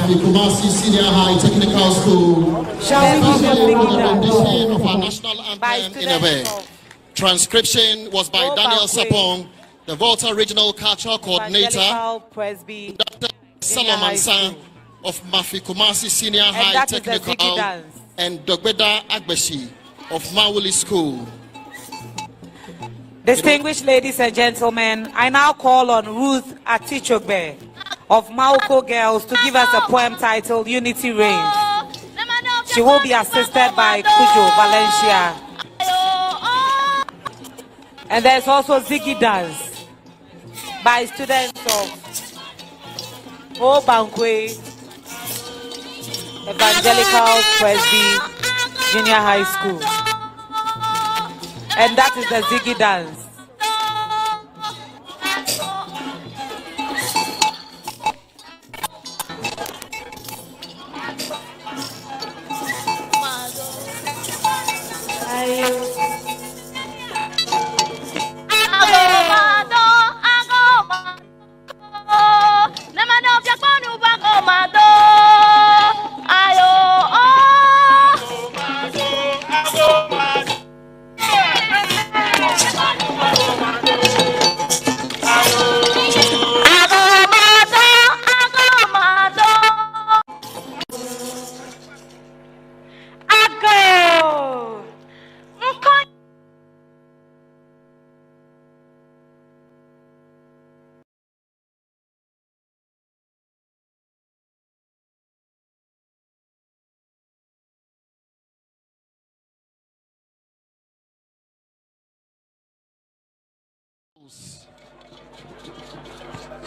Kumasi Senior High Technical School, especially with the rendition of our national anthem in a way. Transcription was by Daniel Sapong, the Volta Regional Cultural Coordinator, Dr. Solomon San of Mafi Kumasi Senior High Technical, and Dogbeda Agbeshi of Mawuli School. Distinguished ladies and gentlemen, I now call on Ruth Atichogbe of Mauko Girls to give us a poem titled Unity Reigns. She will be assisted by Kujo Valencia. And there's also Ziggy Dance by students of Obankwe Evangelical Presby Junior High School. And that is the Ziggy Dance.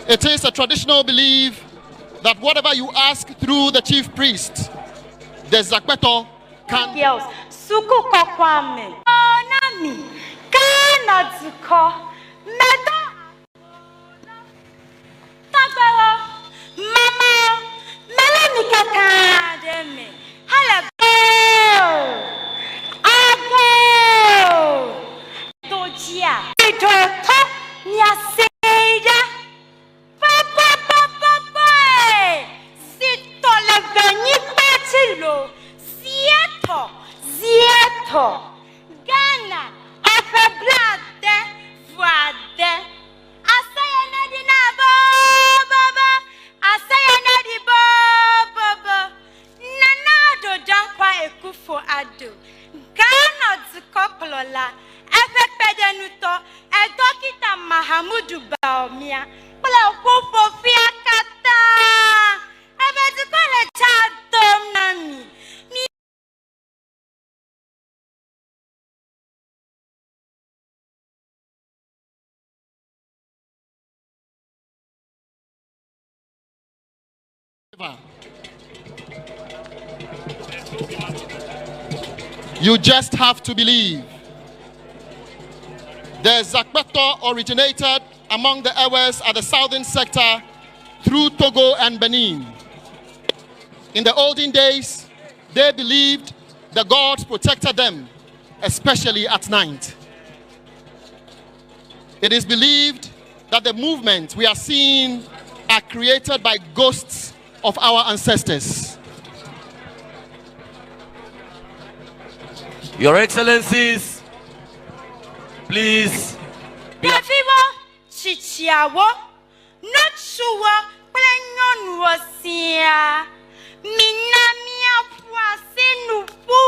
It is a traditional belief that whatever you ask through the chief priest, the Zakpeto can. Girls, suku kokwame. Onami, kanatuko, meda. Tagbara, mama, melani kakademe. Hello, ago, tojia, itoto, nyase. Ghana, Afeblade, Voade, Asayana di Baba, Asayana di Baba, Nanado Jankwa Ekufo Ado, Ghana Zukoplola, Efepedenuto, Edokita Mahamudu Baomia, Pula Kufo Fiakata, Efetukole Chatom Nami. You just have to believe. The Zakpeto originated among the Ewes at the southern sector through Togo and Benin. In the olden days, they believed the gods protected them, especially at night. It is believed that the movements we are seeing are created by ghosts of our ancestors. Your Excellencies, please. Yafiwo, chichiawo, notsuwa, plenyon wosia, minamia puasenupu,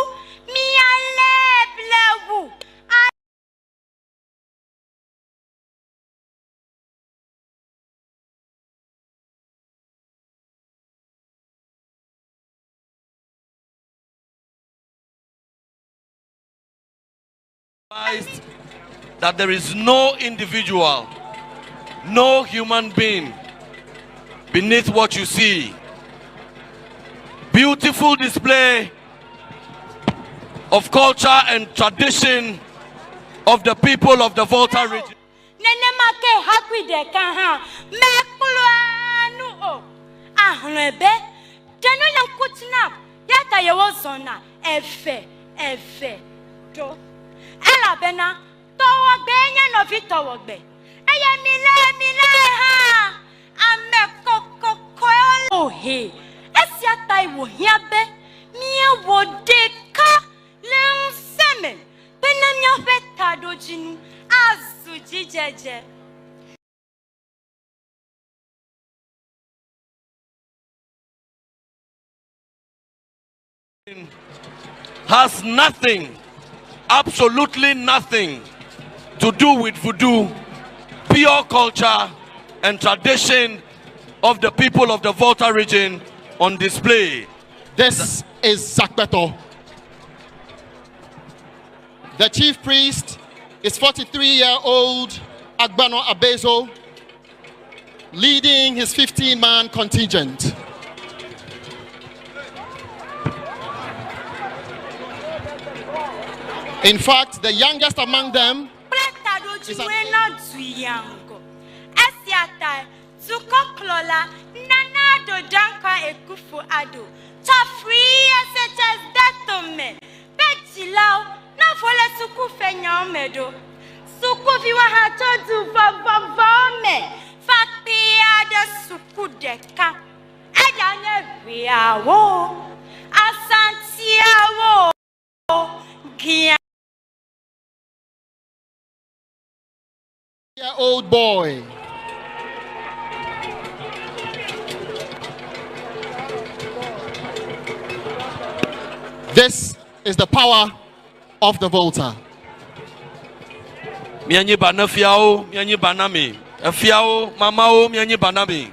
mialeblewu. That there is no individual, no human being beneath what you see. beautiful display of culture and tradition of the people of the Volta region. Oh, hey, Esiatai wo hiabe, mia wo deka, lem semen, penamia feta dojinu, azu jijeje. Has nothing, absolutely nothing to do with voodoo, pure culture and tradition of the people of the Volta region on display. This is Zakbeto. The chief priest is 43-year-old Agbano Abezo, leading his 15-man contingent. In fact, the youngest among them is Sukoklola nana do danka ekufu ado tafri esetes datome betilao na fole suku fenya medo suku viwa hato du vavame fakpia de suku deka edane viawo asantiawo gia old boy. This is the power of the Volta. Mianyi bana fiao, mianyi banami. Fiao, mamao, mianyi banami.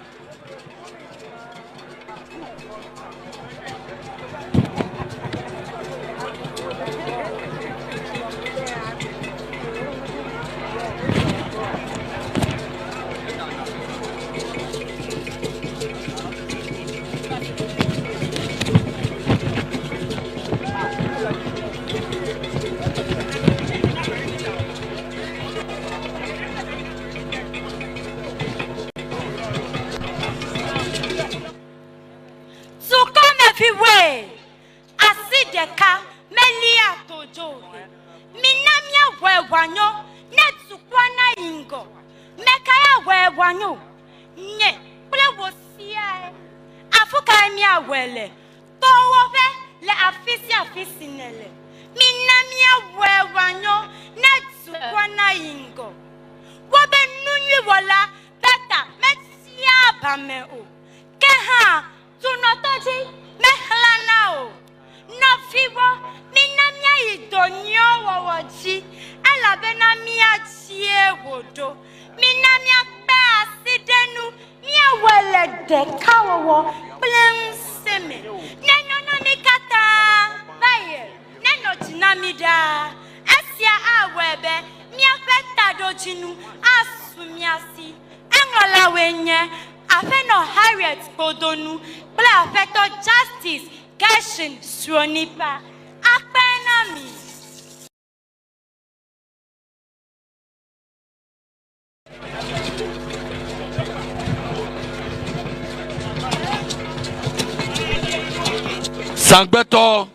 Sangbeto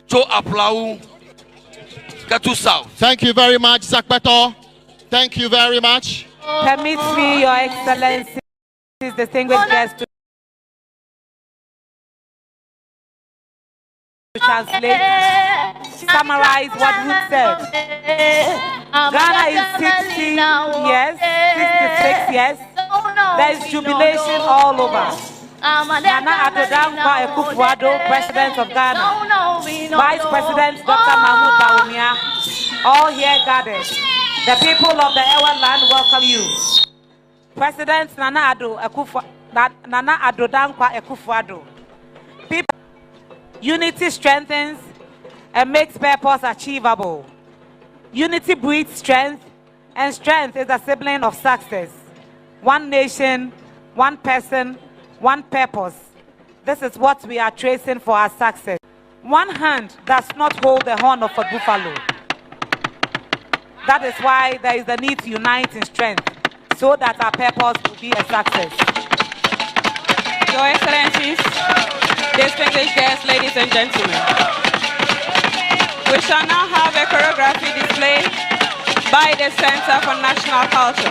to Aplau Katu South. Thank you very much, Zakbeto. Thank you very much. Permit me, Your Excellency, distinguished guests, to translate, summarize what Ruth said. Ghana is 60 years, 66 years. There is jubilation all over. Nana Addo Dankwa Akufo-Addo, President of Ghana, Vice President Dr. Mahmoud Bawumia, all here gathered. The people of the Ewa land welcome you. President Nana Addo Dankwa Akufo-Addo. People, unity strengthens and makes purpose achievable. Unity breeds strength, and strength is a sibling of success. One nation, one person, one purpose. This is what we are tracing for our success. One hand does not hold the horn of a buffalo. That is why there is the need to unite in strength so that our purpose will be a success. Your Excellencies, distinguished guests, ladies and gentlemen, we shall now have a choreography display by the Center for National Culture.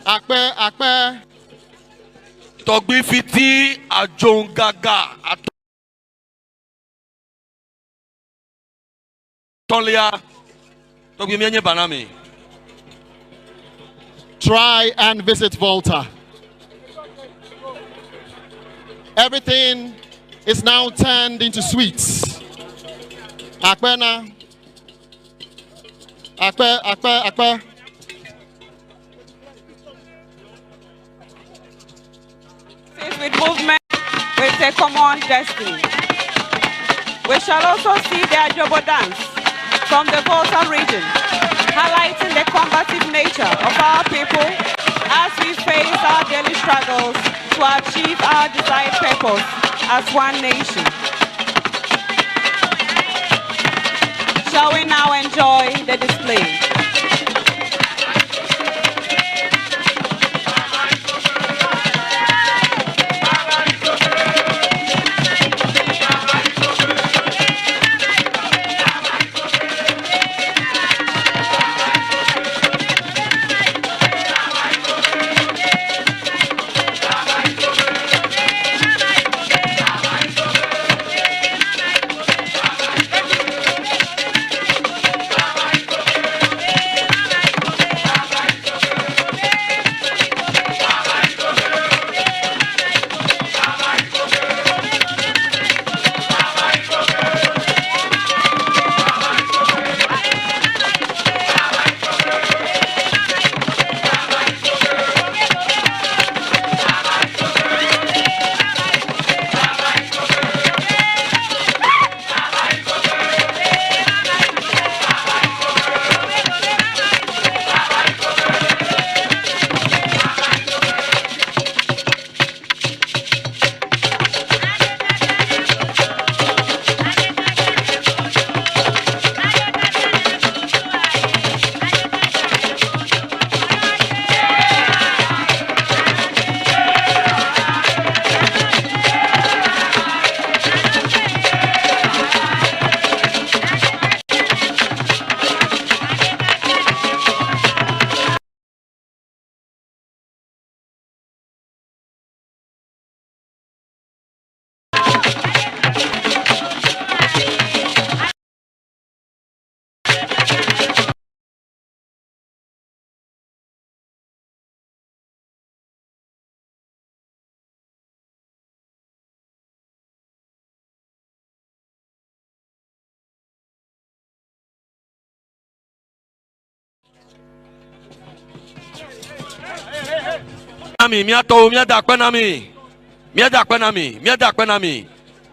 Akpe. Togbi fiti ajongaga atolia. Togbi mienye banami. Try and visit Volta. Everything is now turned into sweets. Akpe. With movement with a common destiny. We shall also see the Ajobo dance from the Volta region, highlighting the combative nature of our people as we face our daily struggles to achieve our desired purpose as one nation. Shall we now enjoy the display?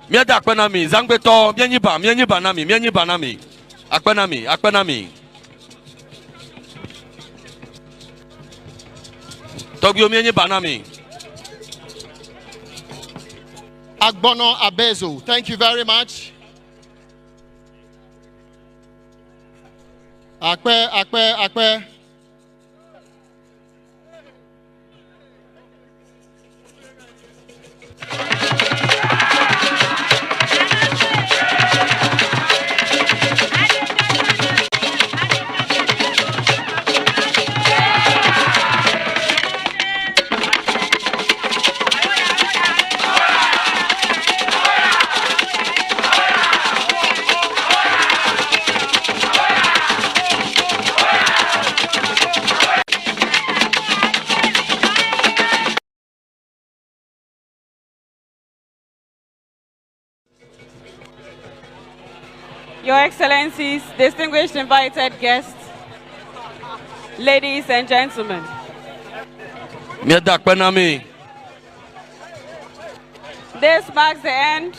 Miada zangbeto mienyiba nami akpenami Togyo mienyiba nami Agbono Abezo, thank you very much. Akpe. Your Excellencies, distinguished invited guests, ladies and gentlemen. This marks the end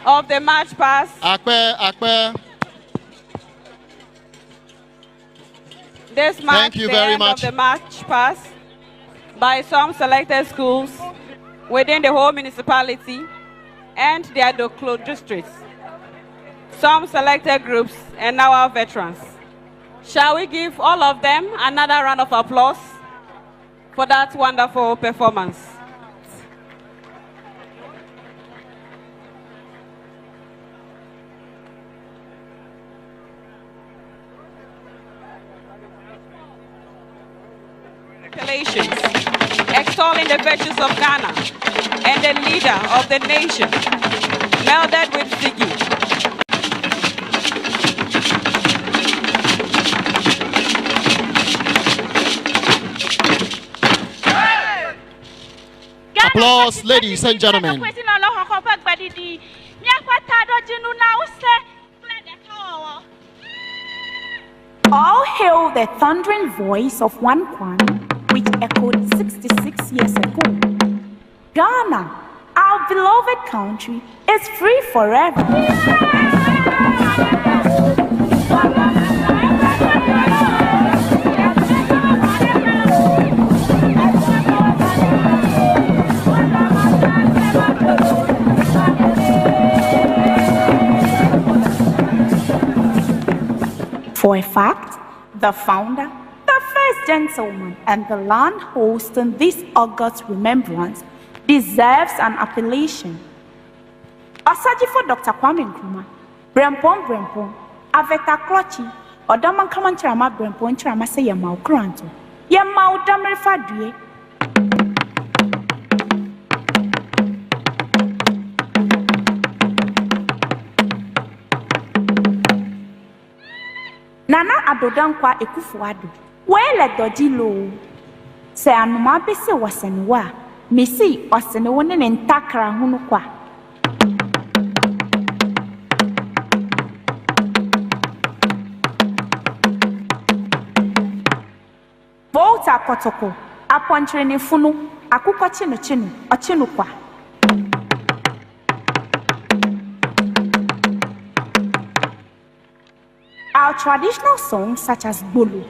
of the march past. Akpe. This marks Thank you the very end much. of the march past by some selected schools within the whole municipality and their districts, some selected groups, and now our veterans. Shall we give all of them another round of applause for that wonderful performance? Extolling the virtues of Ghana and the leader of the nation, melded with Ziggy. Applause, ladies and gentlemen. All hail the thundering voice of one Kwan, which echoed 66 years ago. Ghana, our beloved country, is free forever. For a fact, the founder, the first gentleman, and the land hosting this august remembrance deserves an appellation. Asaji for Dr. Kwame Nkrumah, Brempon, Aveta Klochi, Odaman Kamantrama Brempon Trama say Yamau Kranto, Yamau Damre Fadue. Nana Adodankwa Ekufuado, wele dojilo. Se anuma bese wasenuwa, misi wasenuwane nentakra hunukwa. Volta kotoko, apontrene funu, akuko chinu, ochinukwa. Our traditional songs such as Bolu.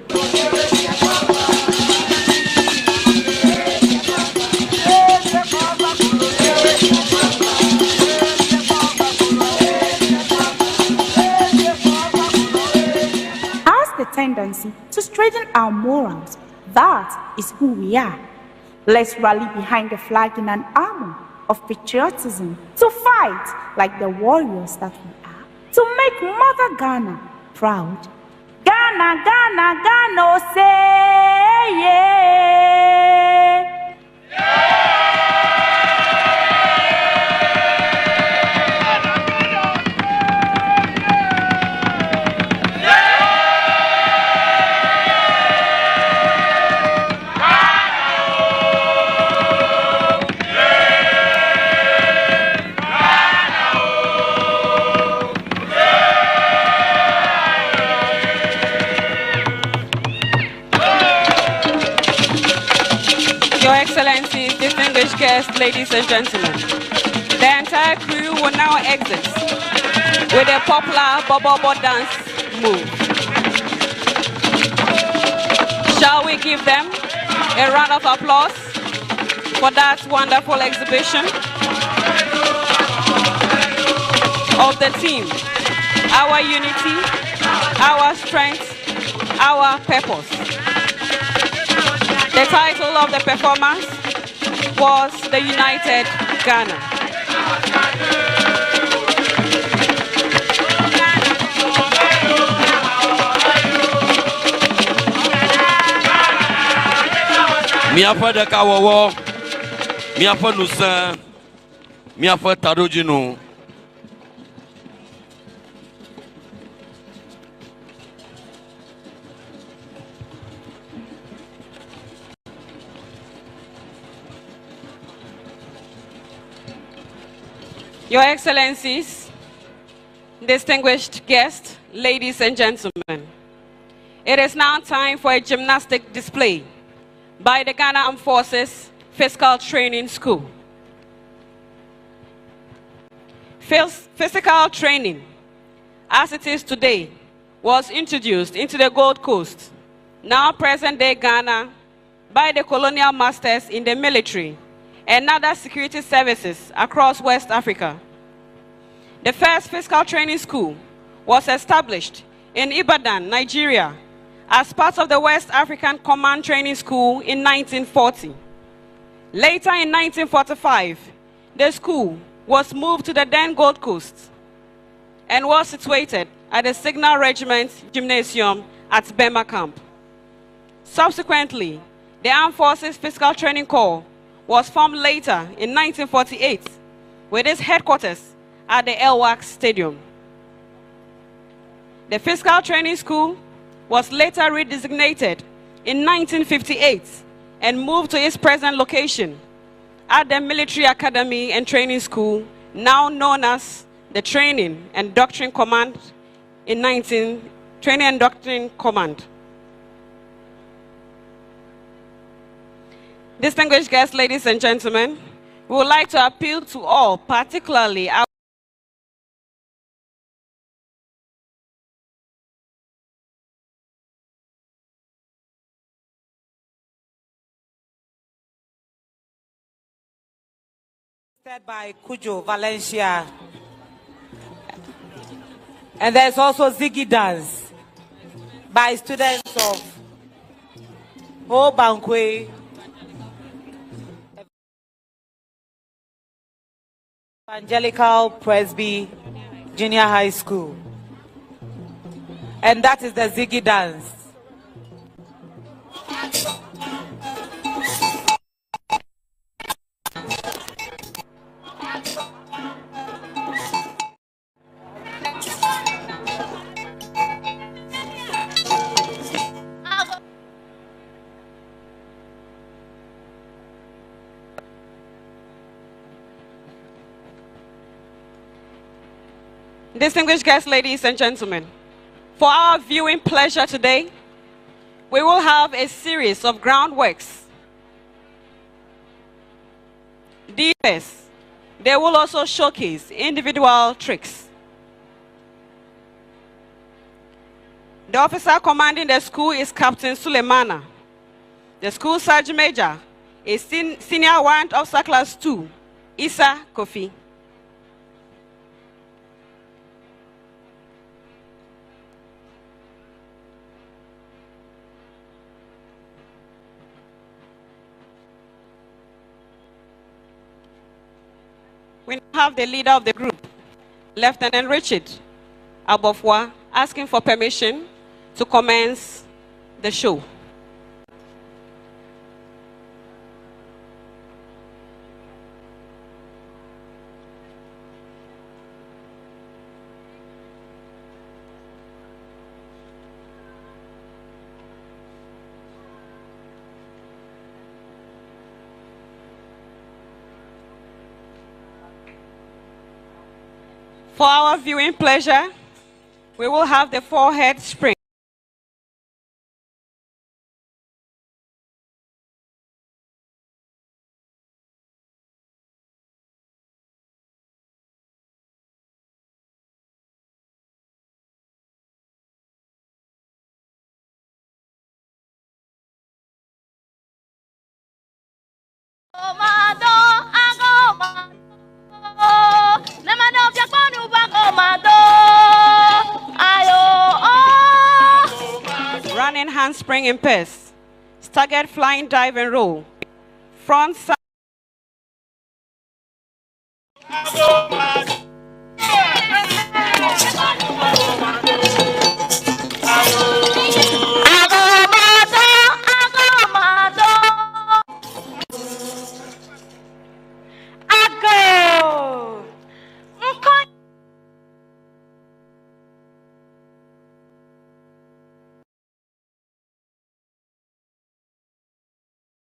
Has the tendency to straighten our morals. That is who we are. Let's rally behind the flag in an armor of patriotism to fight like the warriors that we are, to make Mother Ghana proud. Ghana, Ghana, Ghana, oh, say yeah. Your Excellencies, distinguished guests, ladies and gentlemen, the entire crew will now exit with a popular Bobo dance move. Shall we give them a round of applause for that wonderful exhibition of the team? Our unity, our strength, our purpose. The title of the performance was The United Ghana. Miafa de Kawawa, Miafa Nusa, Miafa Tarojino. Your Excellencies, distinguished guests, ladies and gentlemen, it is now time for a gymnastic display by the Ghana Armed Forces Physical Training School. Physical training, as it is today, was introduced into the Gold Coast now present-day Ghana, by the colonial masters in the military and other security services across West Africa. The first physical training school was established in Ibadan, Nigeria, as part of the West African Command Training School in 1940. Later in 1945, the school was moved to the then Gold Coast and was situated at the Signal Regiment Gymnasium at Bema Camp. Subsequently, the Armed Forces Physical Training Corps was formed later in 1948 with its headquarters at the Elwak Stadium. The Physical Training School was later redesignated in 1958 and moved to its present location at the Military Academy and Training School, now known as the Training and Doctrine Command Training and Doctrine Command. Distinguished guests, ladies and gentlemen, we would like to appeal to all, particularly our by Cujo Valencia. And there's also Ziggy Dance by students of Ho Bankwe Evangelical Presby Junior High School. And that is the Ziggy Dance. Distinguished guests, ladies and gentlemen, for our viewing pleasure today, we will have a series of groundworks. First, they will also showcase individual tricks. The officer commanding the school is Captain Sulemana. The school Sergeant Major is Senior Warrant Officer Class 2, Issa Kofi. We now have the leader of the group, Lieutenant Richard Abofwa, asking for permission to commence the show. For our viewing pleasure, we will have the forehead spring. Running handspring in pairs, staggered flying dive and roll, front side.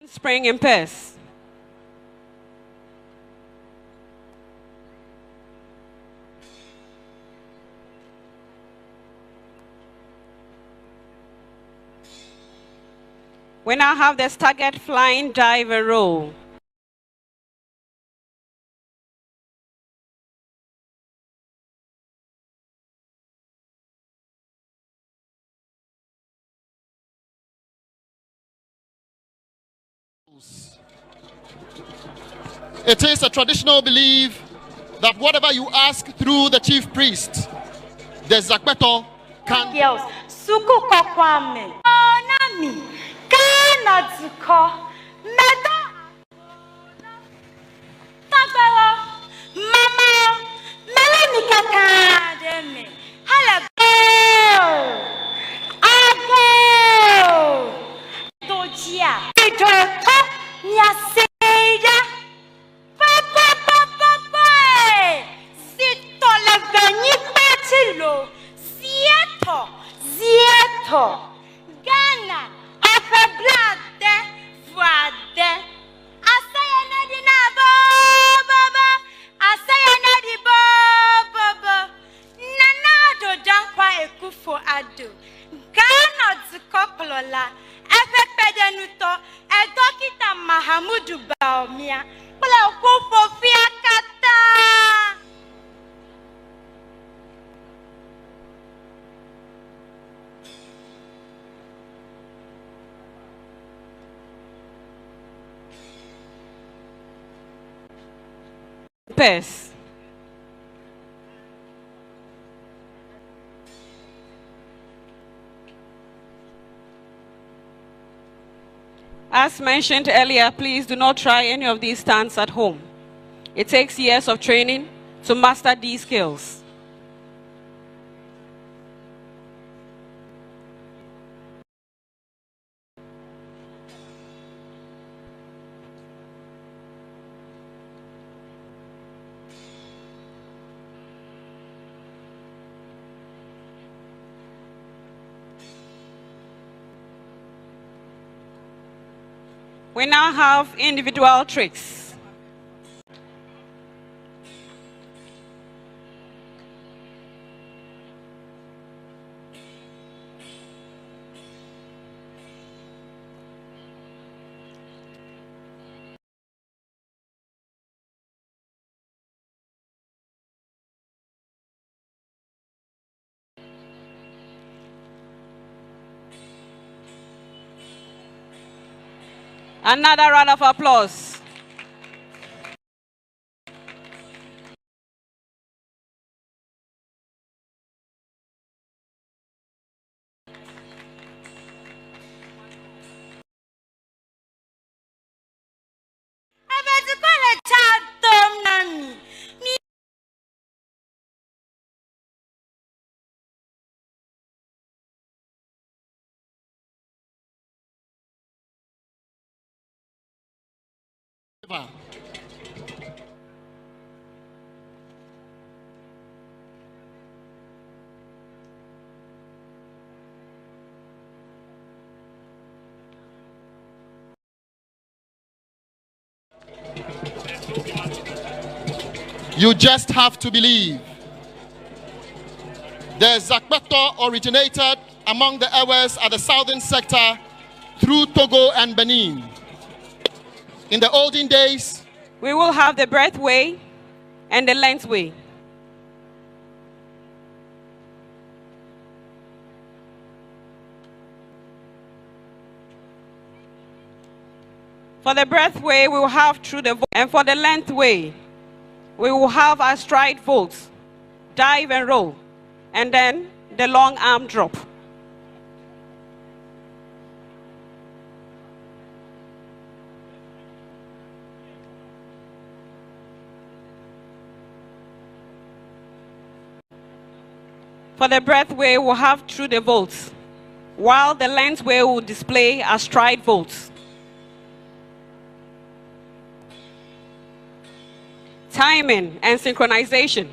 Spring in pairs. We now have the staggered flying dive and roll. house. It is a traditional belief that whatever you ask through the chief priest, the Zakbeto can. Girls, suku kokwame. Onami, kana tuko, medo. Tabaro, mama, melani kakademe. Hala go, ago. Dojia, idoko, nyaseya. Papa, sito le veni petilo. Zieto, Ghana, Afeblade, Voade, Asayana di Baba, Asayana di Baba, Nanado Jankwa Ekufo Ado, Ghana Zukopolola, Efepedenuto, Edokita Mahamudu Baomia, Pula Kufo Fiakata. Pairs. As mentioned earlier, please do not try any of these stunts at home. It takes years of training to master these skills. We now have individual tricks. Another round of applause. You just have to believe. The Zakbeto originated among the Ewes at the southern sector through Togo and Benin. In the olden days, we will have the breadth way and the length way. For the breadth way, we will have through the vault, and for the length way, we will have our stride vault, dive and roll, and then the long arm drop. For the breadth way, we'll have through the vaults, while the length way will display our stride vaults. Timing and synchronization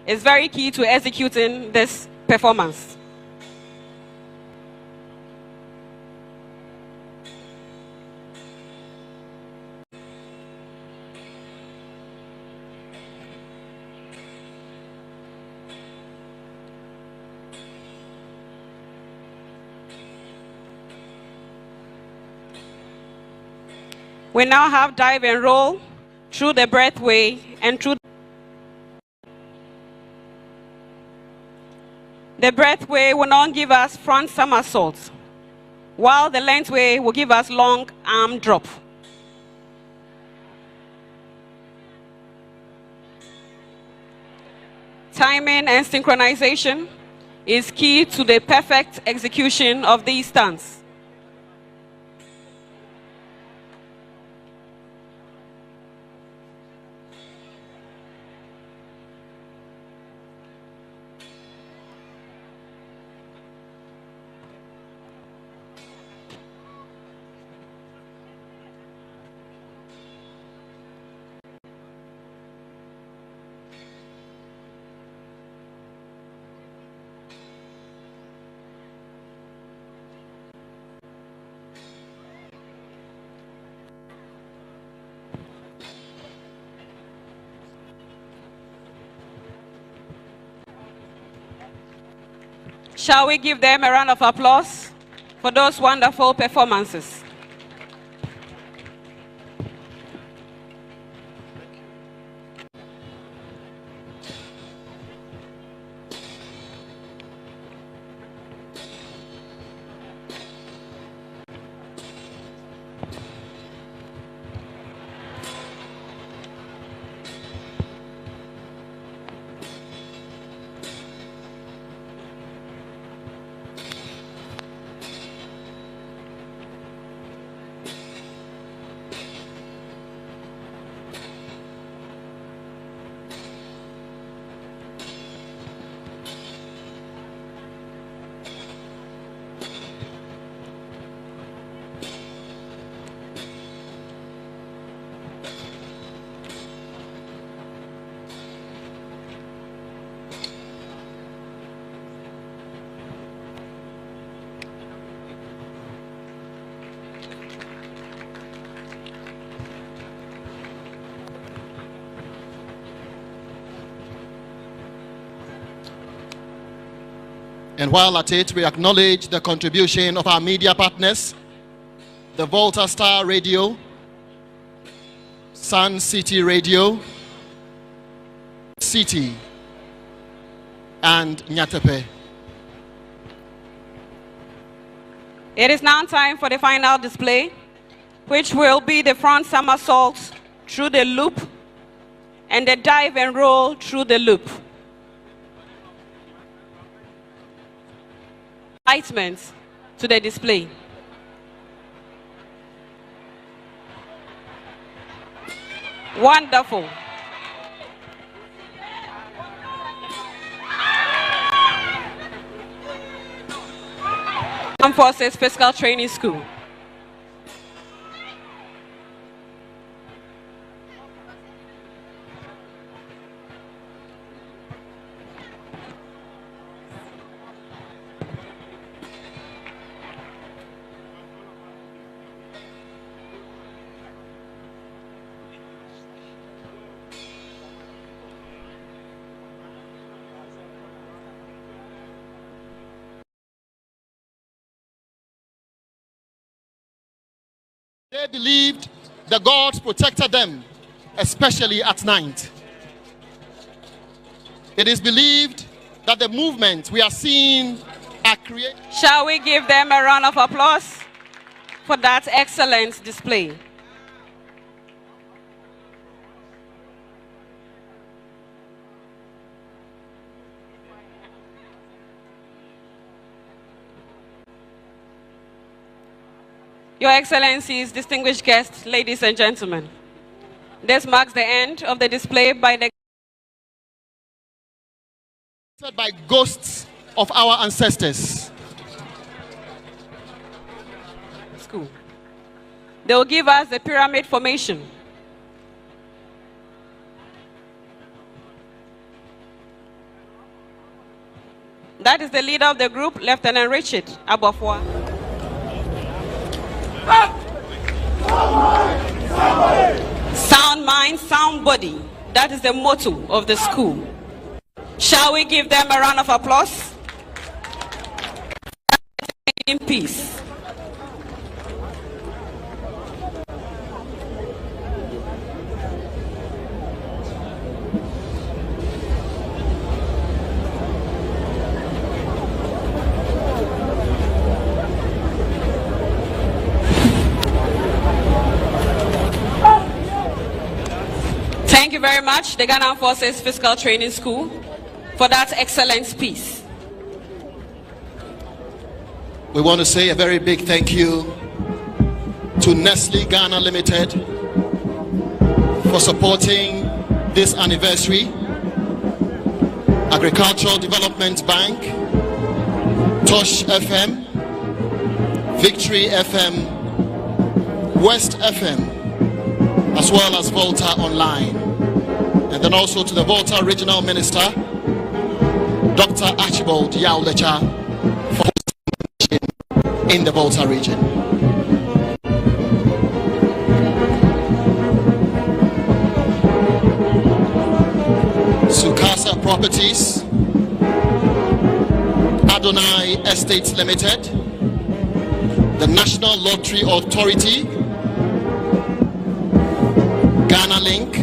is very key to executing this performance. We now have dive and roll through the breath way and through the breath way will not give us front somersaults, while the length way will give us long arm drop. Timing and synchronization is key to the perfect execution of these stunts. Shall we give them a round of applause for those wonderful performances? And while at it, we acknowledge the contribution of our media partners, the Volta Star Radio, Sun City Radio, City, and Nyatepe. It is now time for the final display, which will be the front somersault through the loop and the dive and roll through the loop. Excitement to the display. Wonderful. Armed Forces Physical Training School. They believed the gods protected them, especially at night. It is believed that the movement we are seeing are created. Shall we give them a round of applause for that excellent display? Your Excellencies, distinguished guests, ladies and gentlemen, this marks the end of the display by ghosts of our ancestors. School. They will give us the pyramid formation. That is the leader of the group, Lieutenant Richard Abofwa. Sound mind, sound body. That is the motto of the school. Shall we give them a round of applause? In peace. Thank you very much, the Ghana Forces Physical Training School. for that excellent piece. We want to say a very big thank you to Nestle Ghana Limited for supporting this anniversary, Agricultural Development Bank, Tosh FM, Victory FM, West FM, as well as Volta Online, and then also to the Volta Regional Minister, Dr. Archibald Yaulecha, for hosting in the Volta region. Sukasa Properties, Adonai Estates Limited, the National Lottery Authority, Ghana Link,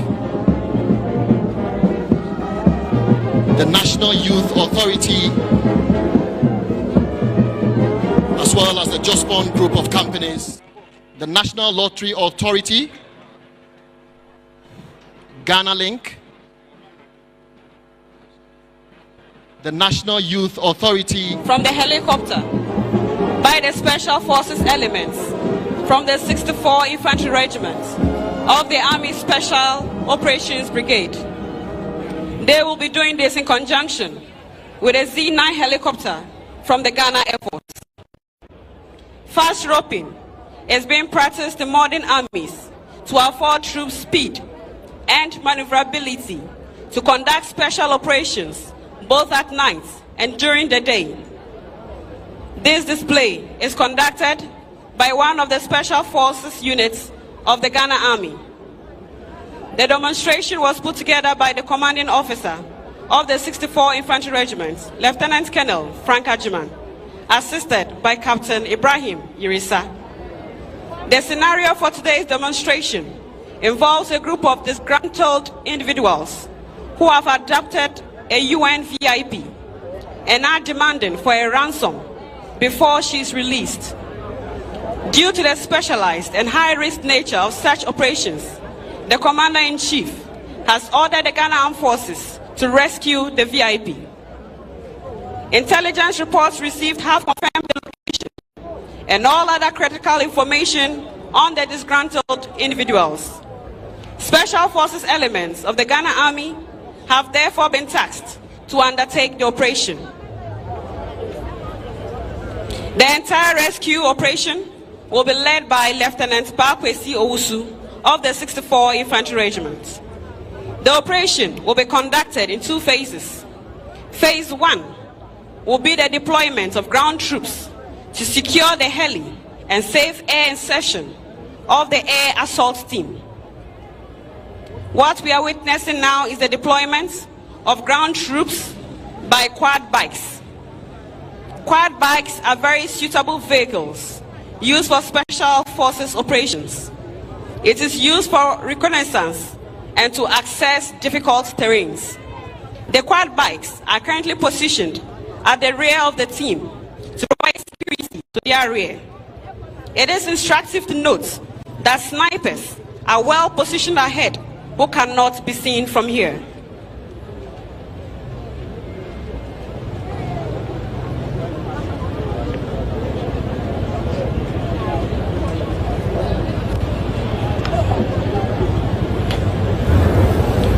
the National Youth Authority, as well as the Jospon Group of Companies, the National Lottery Authority, Ghana Link, the National Youth Authority. From the helicopter, by the Special Forces elements, from the 64 Infantry Regiment of the Army Special Operations Brigade. They will be doing this in conjunction with a Z9 helicopter from the Ghana Air Force. Fast roping is being practiced in modern armies to afford troops speed and maneuverability to conduct special operations both at night and during the day. This display is conducted by one of the Special Forces units of the Ghana Army. The demonstration was put together by the commanding officer of the 64 Infantry Regiment, Lieutenant Colonel Frank Ajiman, assisted by Captain Ibrahim Irisa. The scenario for today's demonstration involves a group of disgruntled individuals who have adopted a UN VIP and are demanding for a ransom before she is released. Due to the specialized and high-risk nature of such operations, the Commander-in-Chief has ordered the Ghana Armed Forces to rescue the VIP. Intelligence reports received have confirmed the location and all other critical information on the disgruntled individuals. Special Forces elements of the Ghana Army have therefore been tasked to undertake the operation. The entire rescue operation will be led by Lieutenant Pakwesi Owusu of the 64 Infantry Regiment. The operation will be conducted in two phases. Phase 1 will be the deployment of ground troops to secure the heli and safe air insertion of the air assault team. What we are witnessing now is the deployment of ground troops by quad bikes. Quad bikes are very suitable vehicles used for special forces operations. It is used for reconnaissance and to access difficult terrains. The quad bikes are currently positioned at the rear of the team to provide security to their rear. It is instructive to note that snipers are well positioned ahead who cannot be seen from here.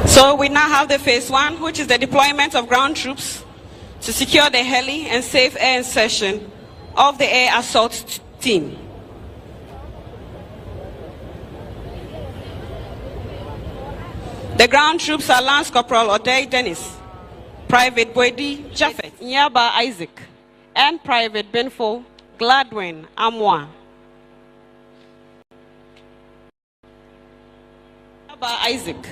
So we now have the phase 1, which is the deployment of ground troops to secure the heli and safe air insertion of the air assault team. The ground troops are Lance Corporal Odei Dennis, Private Boedi Japheth Nyaba Isaac, and Private Benfo Gladwin Amwa. Nyaba Isaac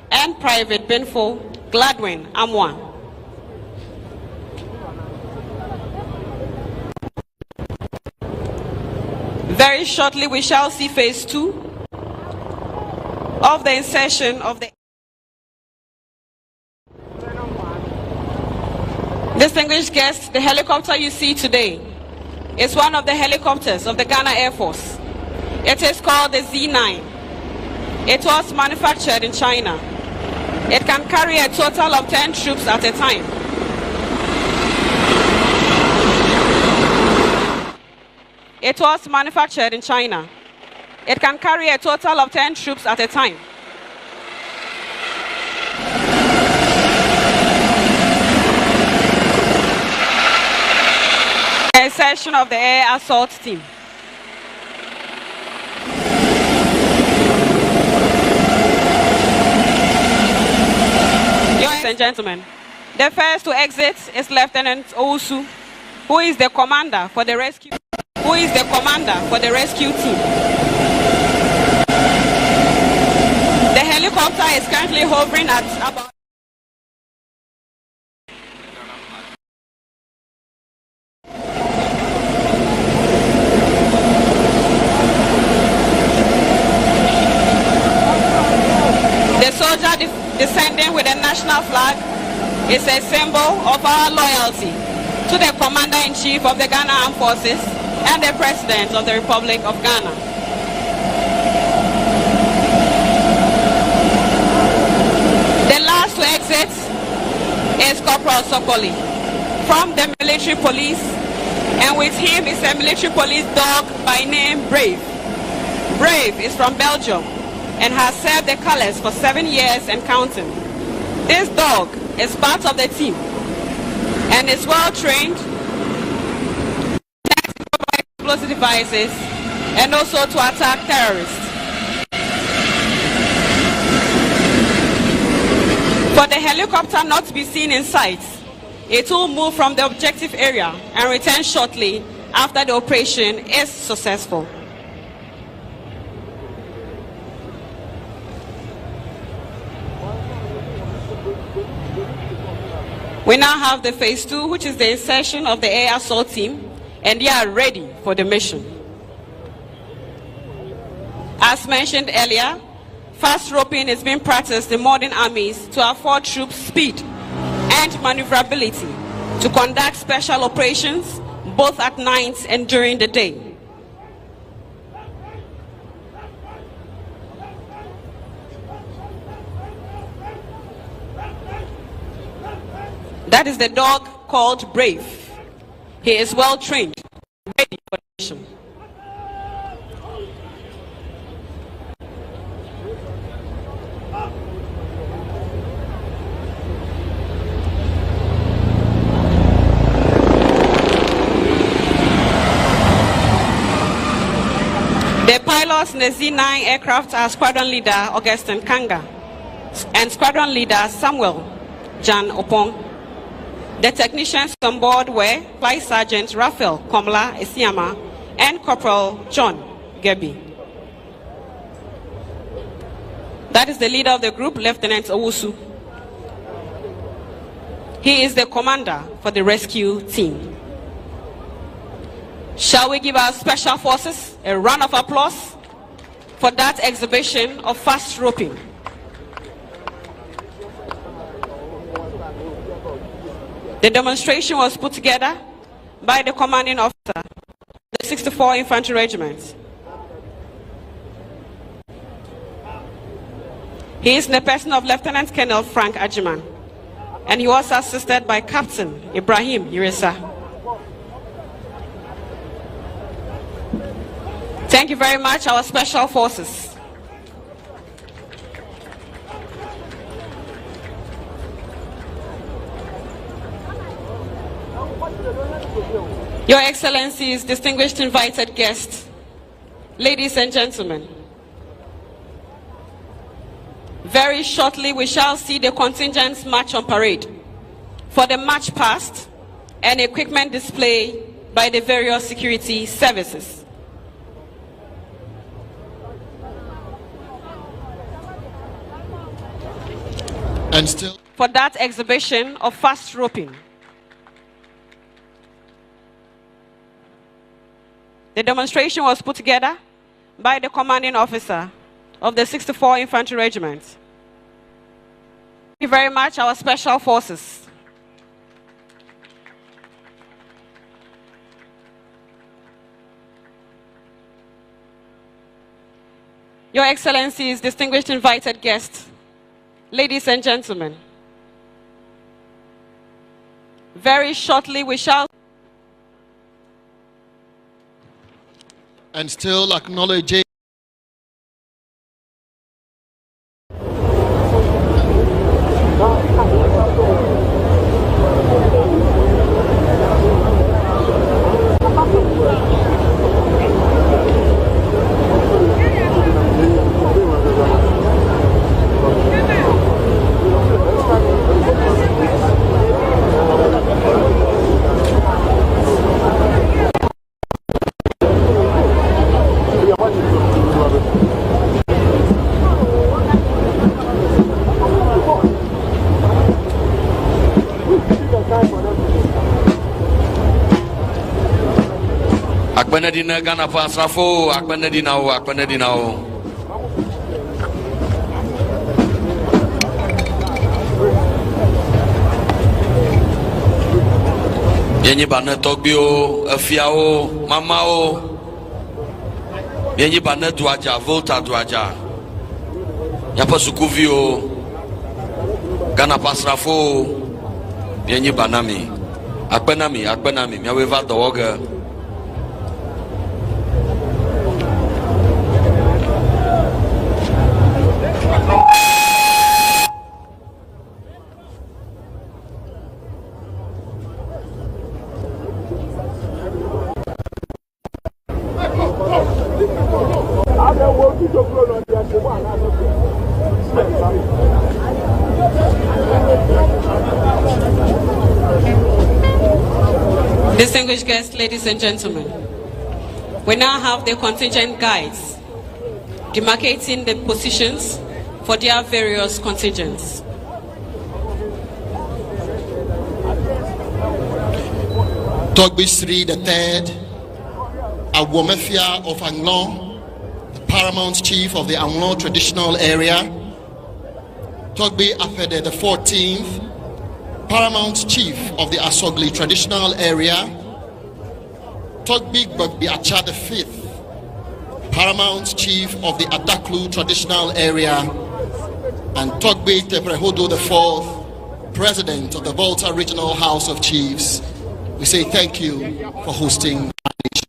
and Private Benfo Gladwin Amwa. Very shortly we shall see phase 2 of the insertion of the distinguished guests. The helicopter you see today is one of the helicopters of the Ghana Air Force. It is called the Z9. It was manufactured in China. It can carry a total of 10 troops at a time. It was manufactured in China. It can carry a total of 10 troops at a time. A session of the air assault team. Ladies and gentlemen, the first to exit is Lieutenant Owusu, who is the commander for the rescue. Team. The helicopter is currently hovering at about the soldier descending with the national flag is a symbol of our loyalty to the Commander-in-Chief of the Ghana Armed Forces and the President of the Republic of Ghana. The last to exit is Corporal Sokoli from the military police, and with him is a military police dog by name Brave. Brave is from Belgium and has served the colors for 7 years and counting. This dog is part of the team and is well trained explosive devices and also to attack terrorists. For the helicopter not to be seen in sight, it will move from the objective area and return shortly after the operation is successful. We now have the phase 2, which is the insertion of the air assault team, and they are ready for the mission. As mentioned earlier, fast roping is being practiced in modern armies to afford troops speed and maneuverability to conduct special operations both at night and during the day. That is the dog called Brave. He is well trained, ready for the mission. The pilots in the Z9 aircraft are Squadron Leader Augustine Kanga and Squadron Leader Samuel Jan Opong. The technicians on board were Flight Sergeant Raphael Komla Esiama and Corporal John Gebi. That is the leader of the group, Lieutenant Owusu. He is the commander for the rescue team. Shall we give our special forces a round of applause for that exhibition of fast roping? The demonstration was put together by the commanding officer, the 64 Infantry Regiment. He is in the person of Lieutenant Colonel Frank Ajiman, and he was assisted by Captain Ibrahim Iresa. Thank you very much, our special forces. Your Excellencies, distinguished invited guests, ladies and gentlemen, very shortly we shall see the contingents march on parade for the march past and equipment display by the various security services. And still for that exhibition of fast roping. The demonstration was put together by the commanding officer of the 64 Infantry Regiment. Thank you very much, our special forces. Your Excellencies, distinguished invited guests, ladies and gentlemen, very shortly we shall and still acknowledging Akbenedina Ghana Pasrafo, Akbenedinao, Akbenedinao. Yenyi bane togbio, efiao, mamao. Yenyi bane duaja, Volta duaja. Yapa sukuvio, Ghana Pasrafo. Yenyi banami, Akbenami, miaweva dowoga. Distinguished guests, ladies and gentlemen, we now have the contingent guides demarcating the positions for their various contingents. Togbi Sri III, a Womefia of Anglon, the paramount chief of the Anglon traditional area. Togbi Afede the 14th, paramount chief of the Asogli traditional area. Togbi Gbagbi Acha the 5th, paramount chief of the Adaklu traditional area. And Togbi Teprehodo the 4th, president of the Volta Regional House of Chiefs. We say thank you for hosting our nation.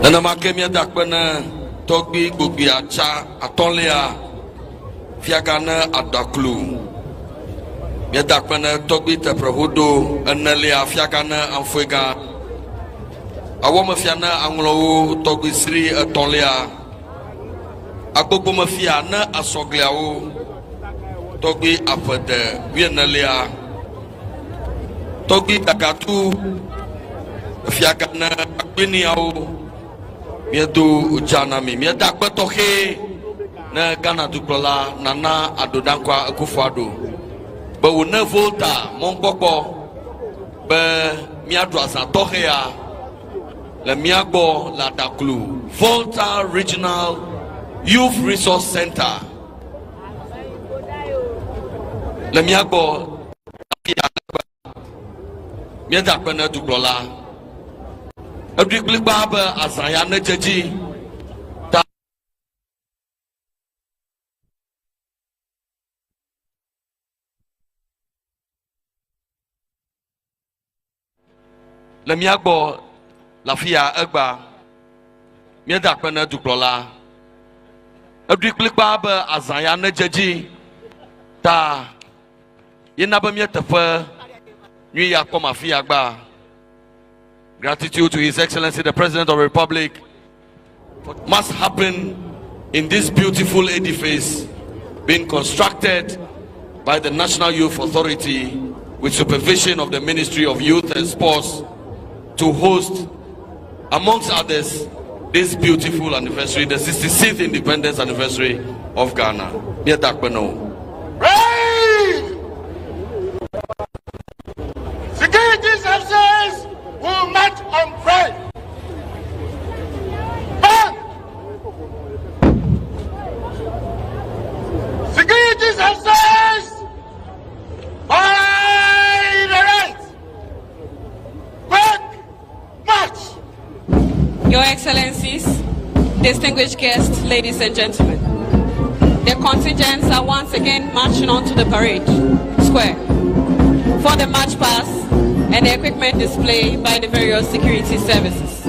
Nanamakemia dakbana Togbi Gbagbi Acha Atonlea Fiagana Adaklu. Miadakbana Togbi Teprehodo Enelia Fiagana Anfuega. Awomafiana Anglo Togbi Sri Atonlea. Agbobomafiana Asogliao. Togbi Afede Vienelia. Togbi Dakatu Fiagana Agbiniao. Miedu Janami, Miedakba Tohe, na Ghana Duklola, Nana Adodankwa Akufo-Addo. But we ne Volta, Monkpokpo, be Miadu Asa Tohea, le Miagbo la Daklu, Volta Regional Youth Resource Center. Le Miagbo, Miedakba na Duklola. Abdiklik Baba Asayana Jaji. Le Miagbo la Fia Egba Miedakpena Duklola. Abdiklik Baba Asayana Jaji. Ta Yenaba Mietefe Nuya Koma Fia Egba. Gratitude to His Excellency the President of the Republic. What must happen in this beautiful edifice being constructed by the National Youth Authority with supervision of the Ministry of Youth and Sports to host, amongst others, this beautiful anniversary, the 66th independence anniversary of Ghana. Security services who met on Friday. Bang! Security services by the right. Quick march. Your Excellencies, distinguished guests, ladies and gentlemen, the contingents are once again marching onto the parade square for the march past and equipment display by the various security services.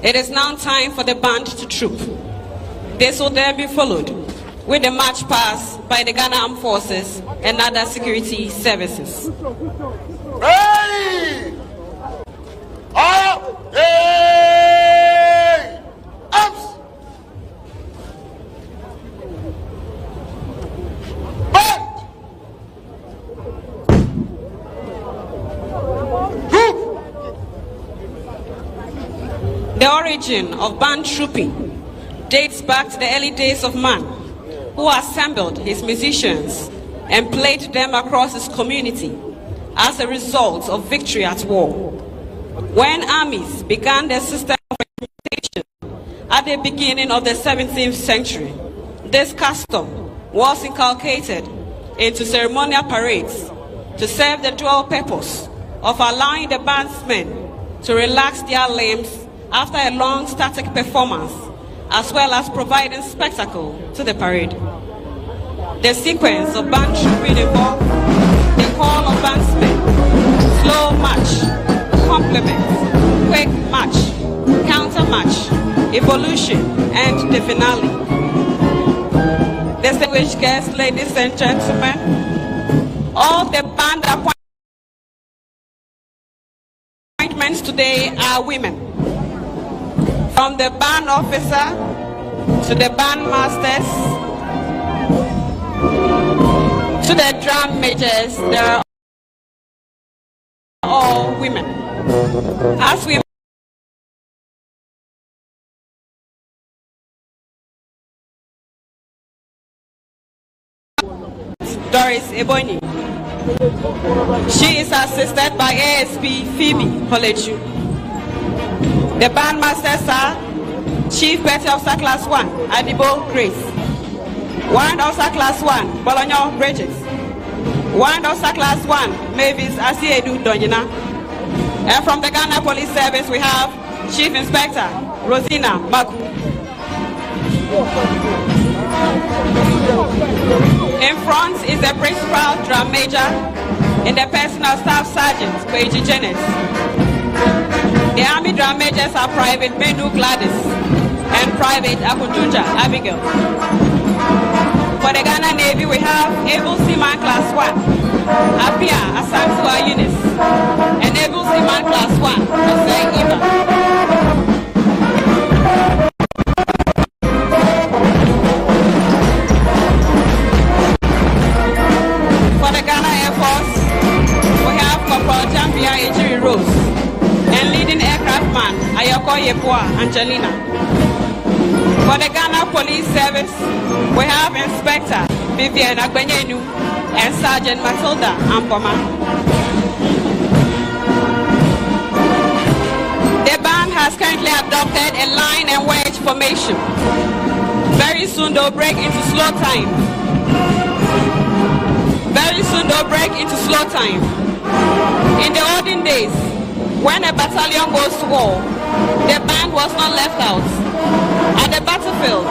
It is now time for the band to troop. This will then be followed with the march past by the Ghana Armed Forces and other security services. Hey! Up! Hey! Arms! Band! Troop! The origin of band trooping dates back to the early days of man, who assembled his musicians and played them across his community as a result of victory at war. When armies began their system of representation at the beginning of the 17th century, this custom was inculcated into ceremonial parades to serve the dual purpose of allowing the bandsmen to relax their limbs after a long static performance, as well as providing spectacle to the parade. The sequence of band trooping involved the call of bandsmen, slow march, complement, quick march, counter march, evolution, and the finale. Distinguished guests, ladies and gentlemen, all the band appointments today are women. From the band officer to the band masters to the drum majors, they are all women. As we Doris Ebony. She is assisted by ASP Phoebe Holeju. The bandmasters are Chief Petty Officer Class 1, Adibo Grace. Warrant Officer Class 1, Bologna Bridges. Warrant Officer Class 1, Mavis Asiedu Donyina. And from the Ghana Police Service, we have Chief Inspector Rosina Maku. In front is the Principal Drum Major and the Personal Staff Sergeant, Kweji Janet. The Army Drum Majors are Private Menu Gladys and Private Akundunja Abigail. For the Ghana Navy, we have Able Seaman Class 1, Apia Asansua Eunice, and Able Seaman Class 1, Jose Eva. For the Ghana Air Force, we have Corporal Champion Ejiri Rose and leading aircraftman Ayoko Yepua Angelina. For the Ghana Police Service, we have Inspector Vivian Agbenyenu and Sergeant Matilda Ampoma. The band has currently adopted a line and wedge formation. Very soon they'll break into slow time. Very soon they'll break into slow time. In the olden days, when a battalion goes to war, the band was not left out. At the battlefield,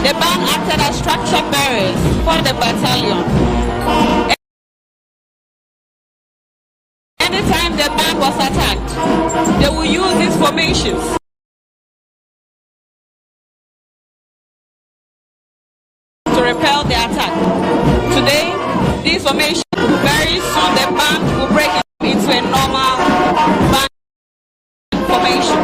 the band acted as structure bearers for the battalion. Anytime the band was attacked, they will use these formations to repel the attack. Today, these formations, very soon the band will break into a normal band formation.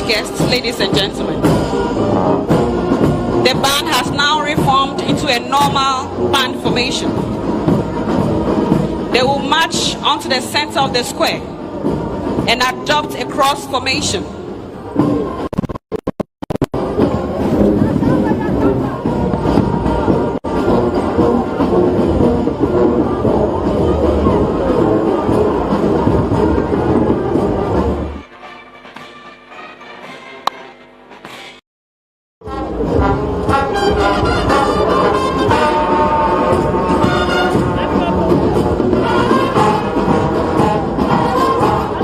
Guests, ladies and gentlemen, the band has now reformed into a normal band formation. They will march onto the center of the square and adopt a cross formation.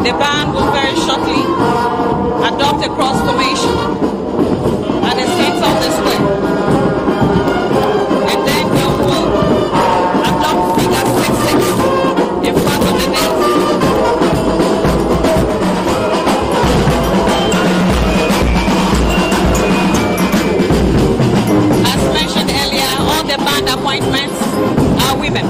The band will very shortly adopt a cross formation at the center of the square. And then they will adopt figure 6-6 in front of the dais. As mentioned earlier, all the band appointments are women.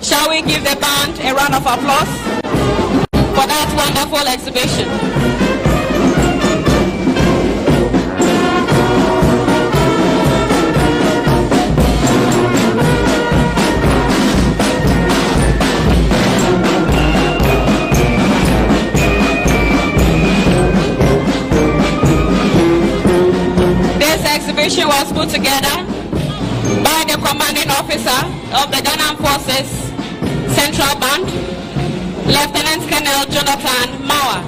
Shall we give the band a round of applause for that wonderful exhibition? This exhibition was put together by the commanding officer of the Ghana Forces Central Band, Lieutenant Colonel Jonathan Mawa.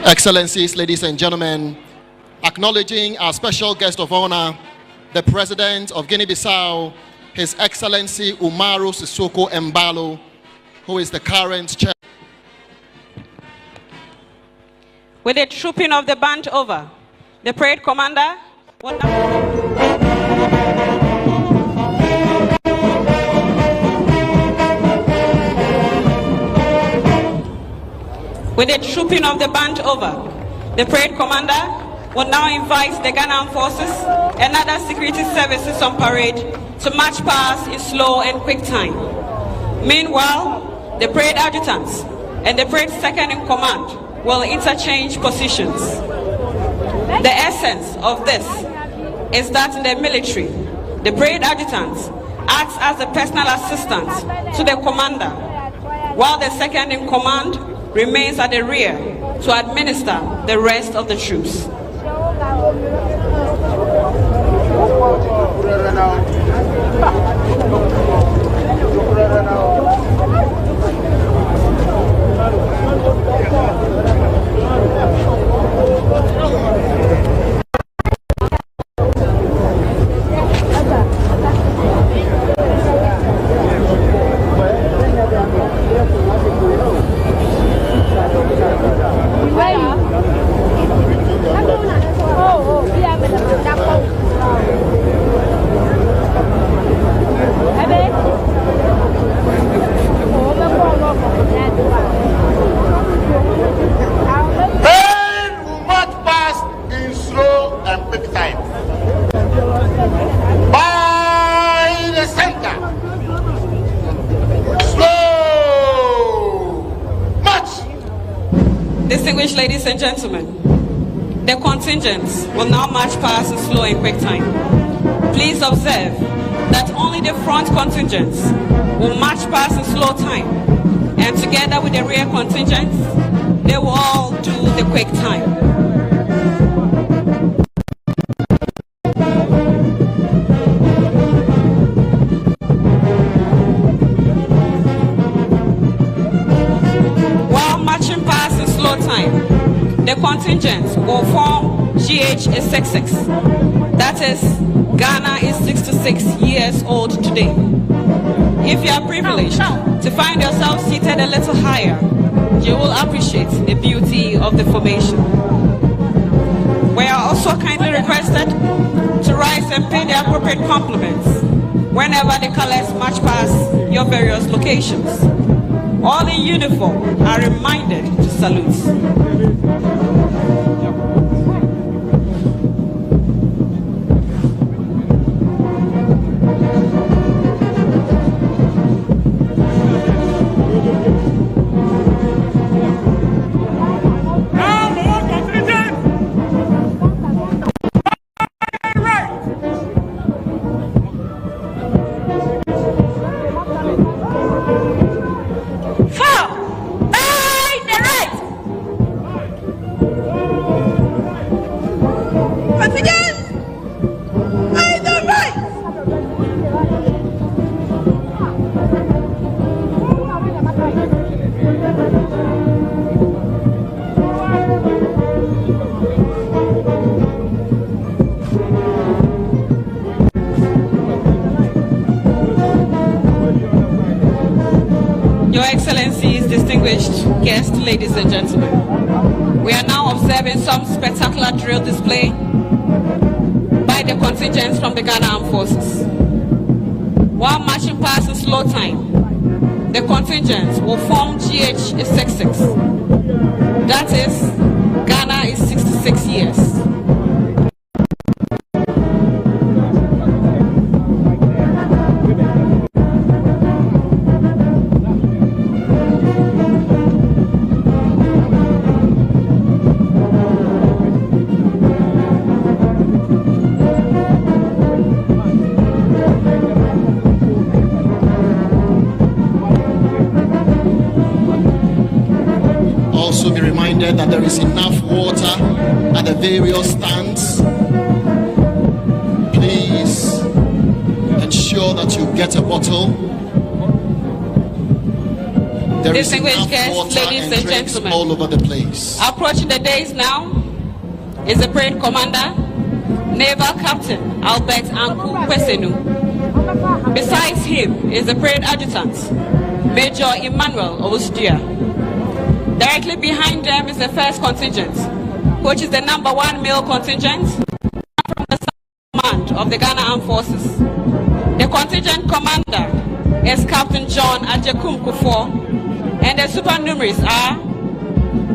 Excellencies, ladies and gentlemen, acknowledging our special guest of honor, the President of Guinea-Bissau, His Excellency Umaru Sissoko Embalo, who is the current chair. With the trooping of the band over, the parade commander will With the trooping of the band over, the parade commander will now invite the Ghana Armed Forces and other security services on parade to march past in slow and quick time. Meanwhile, the parade adjutants and the parade second in command will interchange positions. The essence of this is that in the military, the parade adjutant acts as a personal assistant to the commander, while the second in command remains at the rear to administer the rest of the troops. Distinguished ladies and gentlemen, the contingents will now march past in slow and quick time. Please observe that only the front contingents will march past in slow time, and together with the rear contingents, they will all do the quick time. The contingents will form GH66. That is, Ghana is 66 years old today. If you are privileged to find yourself seated a little higher, you will appreciate the beauty of the formation. We are also kindly requested to rise and pay the appropriate compliments whenever the colors march past your various locations. All in uniform are reminded to salute. Your Excellencies, distinguished guests, ladies and gentlemen, we are now observing some spectacular drill display by the contingents from the Ghana Armed Forces. While marching past in slow time, the contingents will form GH66. That is, Ghana is 66 years. Also be reminded that there is enough water at the various stands. Please ensure that you get a bottle. There is Distinguished enough guests, water ladies and and drinks gentlemen. all over the place. Approaching the dais now is the parade commander, Naval Captain Albert Anku Kwesenu. Besides him is the parade adjutant, Major Emmanuel Owusdia. Directly behind them is the first contingent, which is the number 1 male contingent from the command of the Ghana Armed Forces. The contingent commander is Captain John Ajekum Kufuor, and the supernumeraries are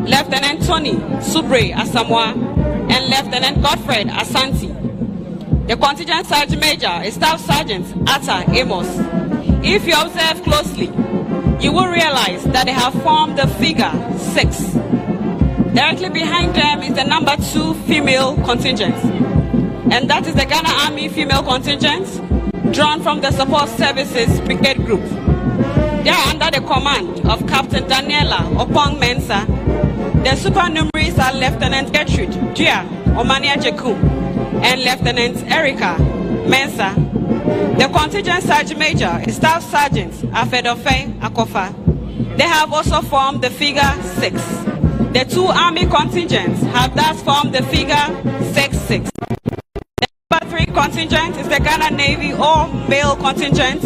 Lieutenant Tony Subre Asamoah and Lieutenant Godfred Asante. The contingent sergeant major is Staff Sergeant Atta Amos. If you observe closely, you will realize that they have formed the figure 6. Directly behind them is the number 2 female contingent, and that is the Ghana Army female contingent drawn from the Support Services Brigade Group. They are under the command of Captain Daniela Opong Mensah. The supernumeraries are Lieutenant Gertrude Dia Omania Jeku and Lieutenant Erica Mensah. The contingent sergeant major is Staff Sergeant Afedofe Akofa. They have also formed the figure 6. The 2 army contingents have thus formed the figure 6-6. The number 3 contingent is the Ghana Navy all-male contingent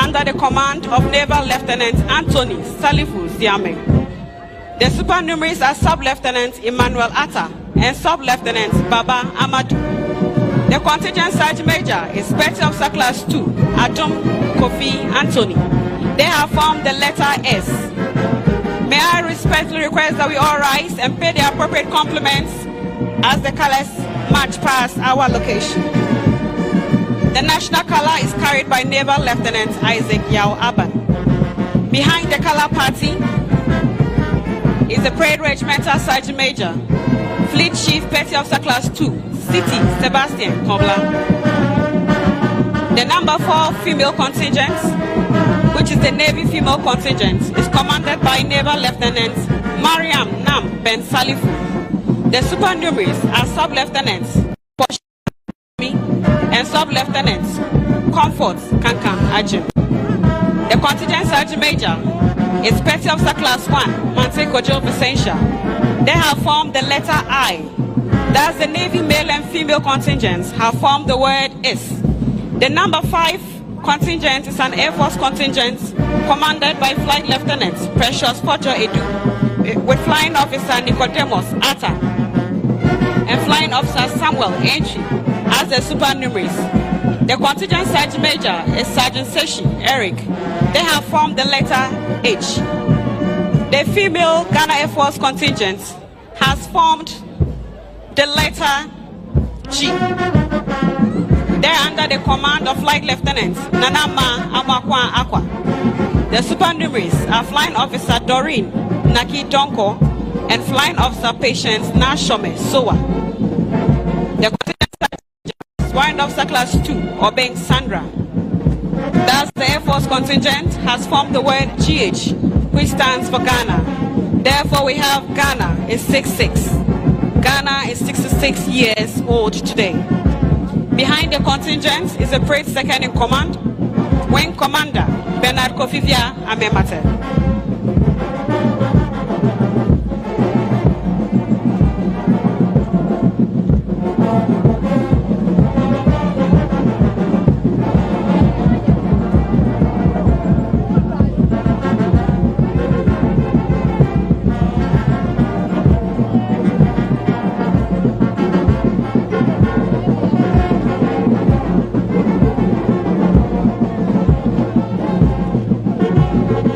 under the command of Naval Lieutenant Anthony Salifu Siame. The supernumeraries are Sub-Lieutenant Emmanuel Atta and Sub-Lieutenant Baba Amadou. The contingent sergeant major is Petty Officer Class 2, Adum Kofi Anthony. They have formed the letter S. May I respectfully request that we all rise and pay the appropriate compliments as the colors march past our location. The national color is carried by Naval Lieutenant Isaac Yao Aban. Behind the color party is the Parade Regimental Sergeant Major, Fleet Chief Petty Officer Class 2, City Sebastian Kobla. The number 4 female contingent, which is the Navy female contingent, is commanded by Naval Lieutenant Mariam Nam Ben Salifu. The supernumeraries are Sub-Lieutenants and Sub-Lieutenants Comfort Kankan Ajim. The contingent sergeant major is Petty Officer Class 1 Mante Kojo Vicentia. They have formed the letter I. Thus the Navy male and female contingents have formed the word is. The number 5 contingent is an Air Force contingent commanded by Flight Lieutenant Precious Pocho Edu, with Flying Officer Nicodemus Atta and Flying Officer Samuel Entry as the supernumeraries. The contingent sergeant major is Sergeant Seshi Eric. They have formed the letter H. The female Ghana Air Force contingent has formed the letter G. They are under the command of Flight Lieutenant Nanama Amakwa Akwa. The supernumeraries are Flying Officer Doreen Naki Donko and Flying Officer Patience Nashome Sowa. The contingent sergeant is Flying Officer Class 2 Obeng Sandra. Thus, the Air Force contingent has formed the word GH, which stands for Ghana. Therefore, we have Ghana is 66. Ghana is 66 years old today. Behind the contingent is the parade second in command, Wing Commander Bernard Kofivia Amemate.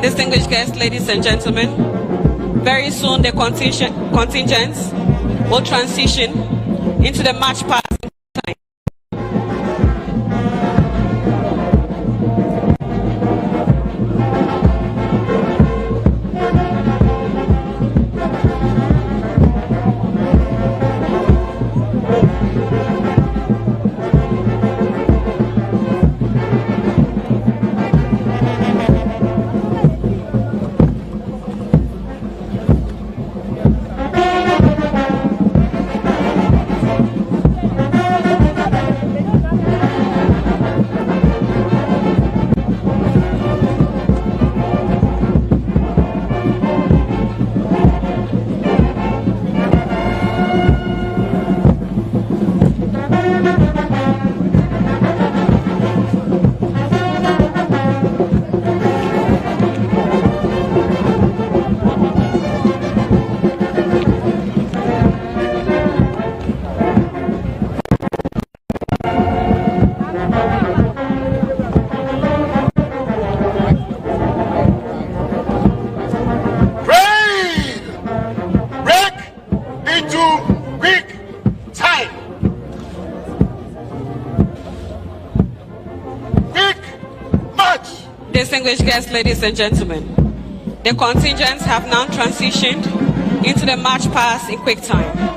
Distinguished guests, ladies and gentlemen, very soon the contingents will transition into the march past time. Distinguished guests, ladies and gentlemen, the contingents have now transitioned into the march past in quick time.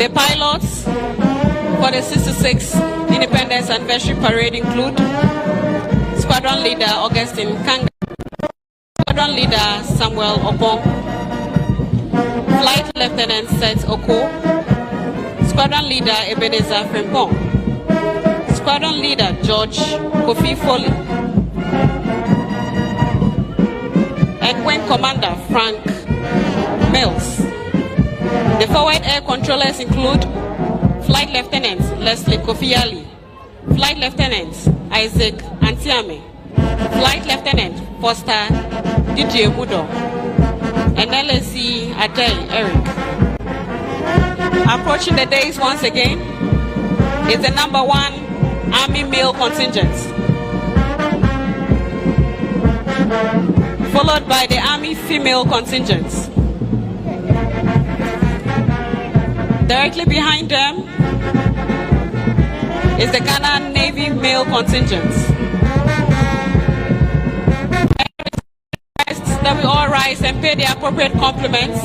The pilots for the 66th Independence Anniversary Parade include Squadron Leader Augustine Kanga, Squadron Leader Samuel Opong, Flight Lieutenant Seth Oko, Squadron Leader Ebenezer Frimpong, Squadron Leader George Kofi Foley, and Wing Commander Frank Mills. The forward air controllers include Flight Lieutenant Leslie Kofiali, Flight Lieutenant Isaac Antiame, Flight Lieutenant Foster Didier Mudo, and LSC Adai Eric. Approaching the days once again is the #1 Army male contingent, followed by the Army female contingent. Directly behind them is the Ghana Navy male contingent. That we all rise and pay the appropriate compliments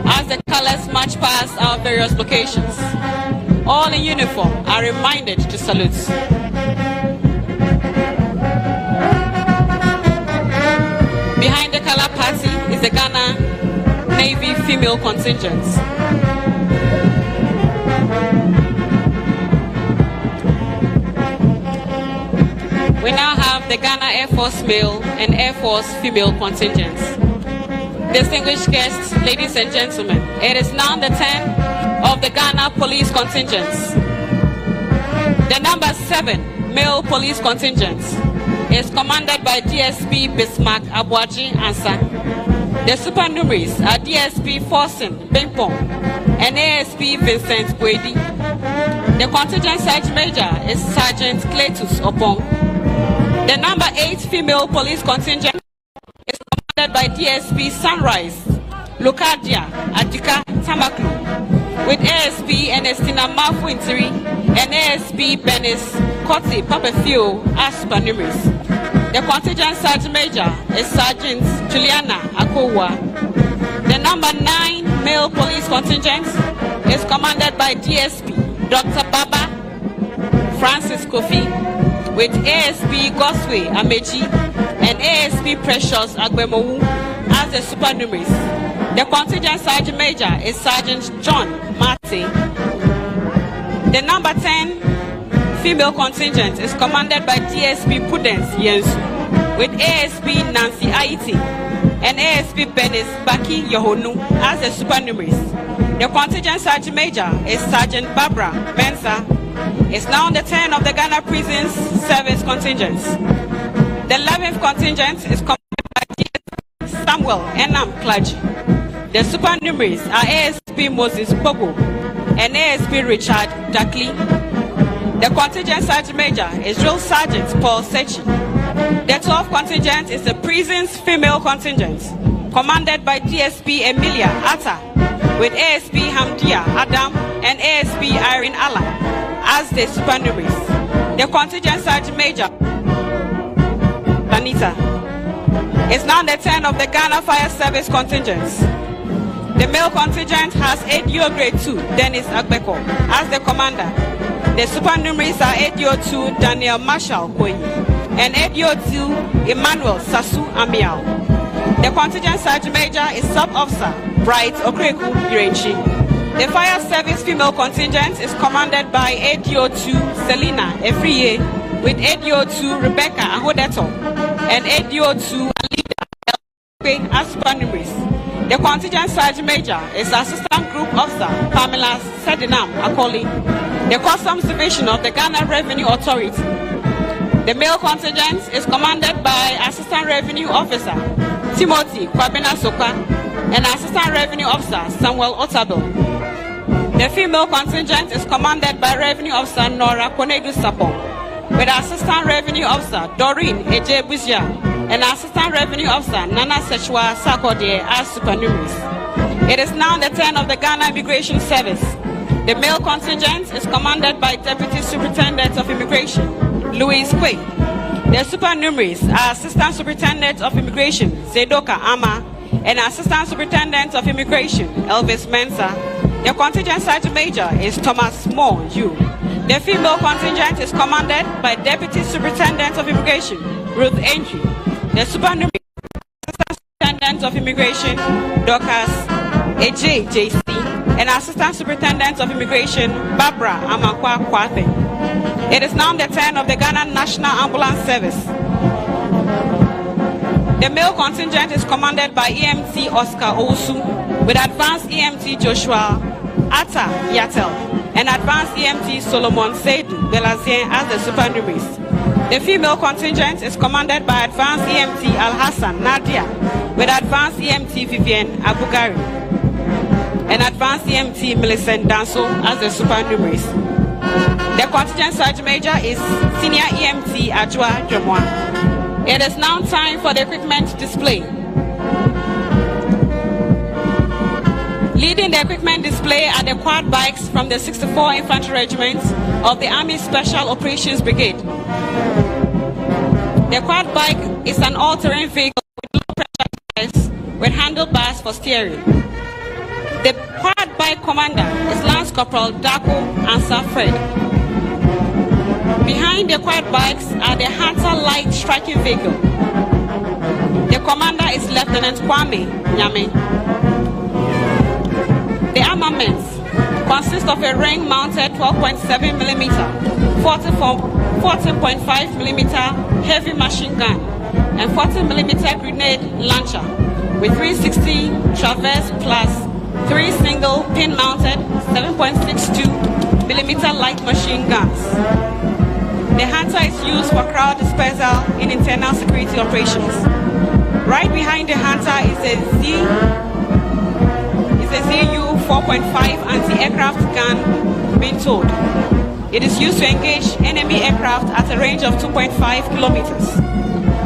as the colors march past our various locations. All in uniform are reminded to salute. Behind the color party is the Ghana Navy female contingent. We now have the Ghana Air Force male and Air Force female contingents. Distinguished guests, ladies and gentlemen, it is now the turn of the Ghana police contingents. The #7 male police contingent is commanded by DSP Bismarck Abuaji Ansa. The supernumeraries are DSP Forsen Bimpong and ASP Vincent Gwedi. The contingent Sergeant Major is Sergeant Cletus Opong. The #8 female police contingent is commanded by DSP Sunrise Lukadia Adika Tamaklu, with ASP Ernestina Mafu Intiri and ASP Benis Koti Papafio as supernumeraries. The contingent Sergeant Major is Sergeant Juliana Akowa. The #9 male police contingent is commanded by DSP Dr. Baba Francis Kofi, with ASP Goswe Amechi and ASP Precious Agbemowu as the supernumeraries. The contingent Sergeant Major is Sergeant John Mate. The #10 female contingent is commanded by DSP Prudence Yensu, with ASP Nancy Aiti and ASP Benis Baki Yohonu as the supernumeraries. The contingent Sergeant Major is Sergeant Barbara Mensa. It's now the turn of the Ghana Prisons Service contingent. The 11th contingent is commanded by DSP Samuel Enam Klaji. The supernumeraries are ASP Moses Pogo and ASP Richard Dakli. The contingent Sergeant Major is Drill Sergeant Paul Sechi. The 12th contingent is the Prisons Female contingent, commanded by DSP Emilia Atta, with ASP Hamdia Adam and ASP Irene Alan as the supernumeraries. The contingent Sergeant Major Anita. It's now the turn of the Ghana Fire Service contingents. The male contingent has ADO Grade 2 Dennis Agbeko as the commander. The supernumeraries are ADO 2 Daniel Marshall Koyi and ADO 2 Emmanuel Sasu Amial. The contingent Sergeant Major is Sub-Officer Bright Okreku Irenchi. The Fire Service female contingent is commanded by ADO 2 Selina Efriye, with ADO 2 Rebecca Ahodeto and ADO 2 Alida as supernumeraries. The contingent Sergeant Major is Assistant Group Officer Pamela Sedinam Akoli, the Customs Division of the Ghana Revenue Authority. The male contingent is commanded by Assistant Revenue Officer Timothy Kwabena Soka and Assistant Revenue Officer Samuel Otabil. The female contingent is commanded by Revenue Officer Nora Konedu Sapong, with Assistant Revenue Officer Doreen Eje Buzia and Assistant Revenue Officer Nana Sechwa Sakodie as supernumerous. It is now the turn of the Ghana Immigration Service. The male contingent is commanded by Deputy Superintendent of Immigration Louis Quay. The supernumeraries are Assistant Superintendent of Immigration Zedoka Ama and Assistant Superintendent of Immigration Elvis Mensah. The contingent Sergeant Major is Thomas Moore Yu. The female contingent is commanded by Deputy Superintendent of Immigration Ruth Entry. The supernumerary Assistant Superintendent of Immigration Dorcas AJJC and Assistant Superintendent of Immigration Barbara Amankwa Kwathe. It is now the turn of the Ghana National Ambulance Service. The male contingent is commanded by EMT Oscar Owusu with Advanced EMT Joshua Atta Yatel and Advanced EMT Solomon Seidu Belazien as the supernumeraries. The female contingent is commanded by Advanced EMT Al Hassan Nadia with Advanced EMT Vivienne Abugari and Advanced EMT Millicent Danso as the supernumeraries. The contingent Sergeant Major is Senior EMT Ajwa Jomwa. It is now time for the equipment display. Leading the equipment display are the quad bikes from the 64 Infantry Regiment of the Army Special Operations Brigade. The quad bike is an all-terrain vehicle with low-pressure tires with handlebars for steering. The quad bike commander is Lance Corporal Dako Ansah Fred. Behind the quad bikes are the Hunter Light Striking Vehicle. The commander is Lieutenant Kwame Nyame. The armaments consist of a ring-mounted 12.7mm, 14.5mm heavy machine gun, and 40mm grenade launcher with 360 traverse plus 3 single pin-mounted 7.62mm light machine guns. The Hunter is used for crowd dispersal in internal security operations. Right behind the Hunter is a ZU 4.5 anti-aircraft gun being towed. It is used to engage enemy aircraft at a range of 2.5 kilometers.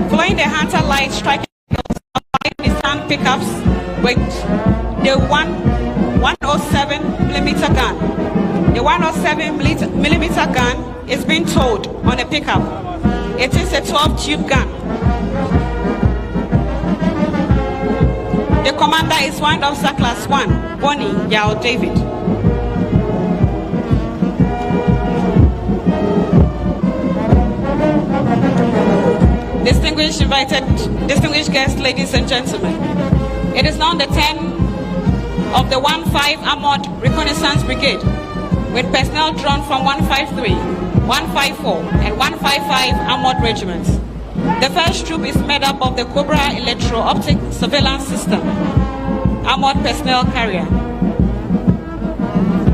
Following the Hunter Light Striking vehicles are 5 Nissan pickups with the 107mm gun. The 107mm gun is being towed on a pickup. It is a 12-tube gun. The commander is Warrant Officer Class 1, Bonnie Yao David. Distinguished guests, ladies and gentlemen, it is now the turn of the 1-5 Armored Reconnaissance Brigade with personnel drawn from 153, 154, and 155 Armored Regiments. The first troop is made up of the Cobra Electro-Optic Surveillance System, Armored Personnel Carrier.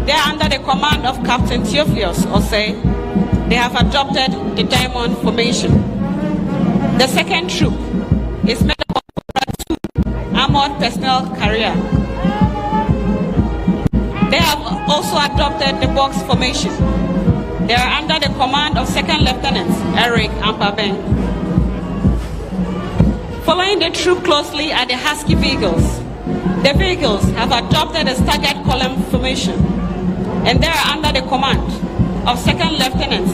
They are under the command of Captain Theophilus Osei. They have adopted the Diamond Formation. The second troop is made up of Cobra 2 Armored Personnel Carrier. They have also adopted the Box Formation. They are under the command of Second Lieutenant Eric Ampabeng. Following the troop closely are the Husky vehicles. The vehicles have adopted a staggered column formation, and they are under the command of Second Lieutenant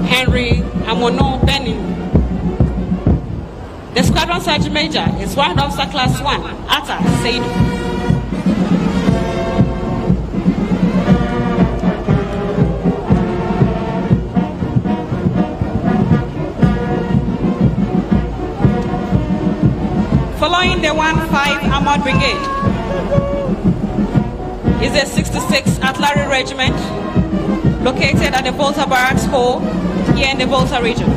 Henry Amono Benin. The Squadron Sergeant Major is Warrant Officer Class 1, Atta Seidu. Following the 1-5 Armored Brigade is the 66th Artillery Regiment located at the Volta Barracks Hall here in the Volta region.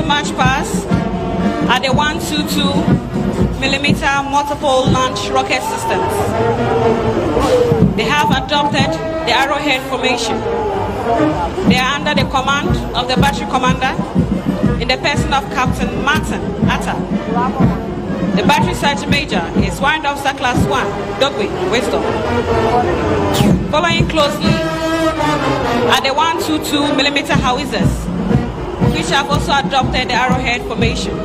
March past 122mm multiple launch rocket systems. They have adopted the arrowhead formation. They are under the command of the battery commander in the person of Captain Martin Atta. The battery sergeant major is Warrant Officer Class 1, Dogwe, Wisdom. Following closely are the 122mm howitzers, which have also adopted the arrowhead formation.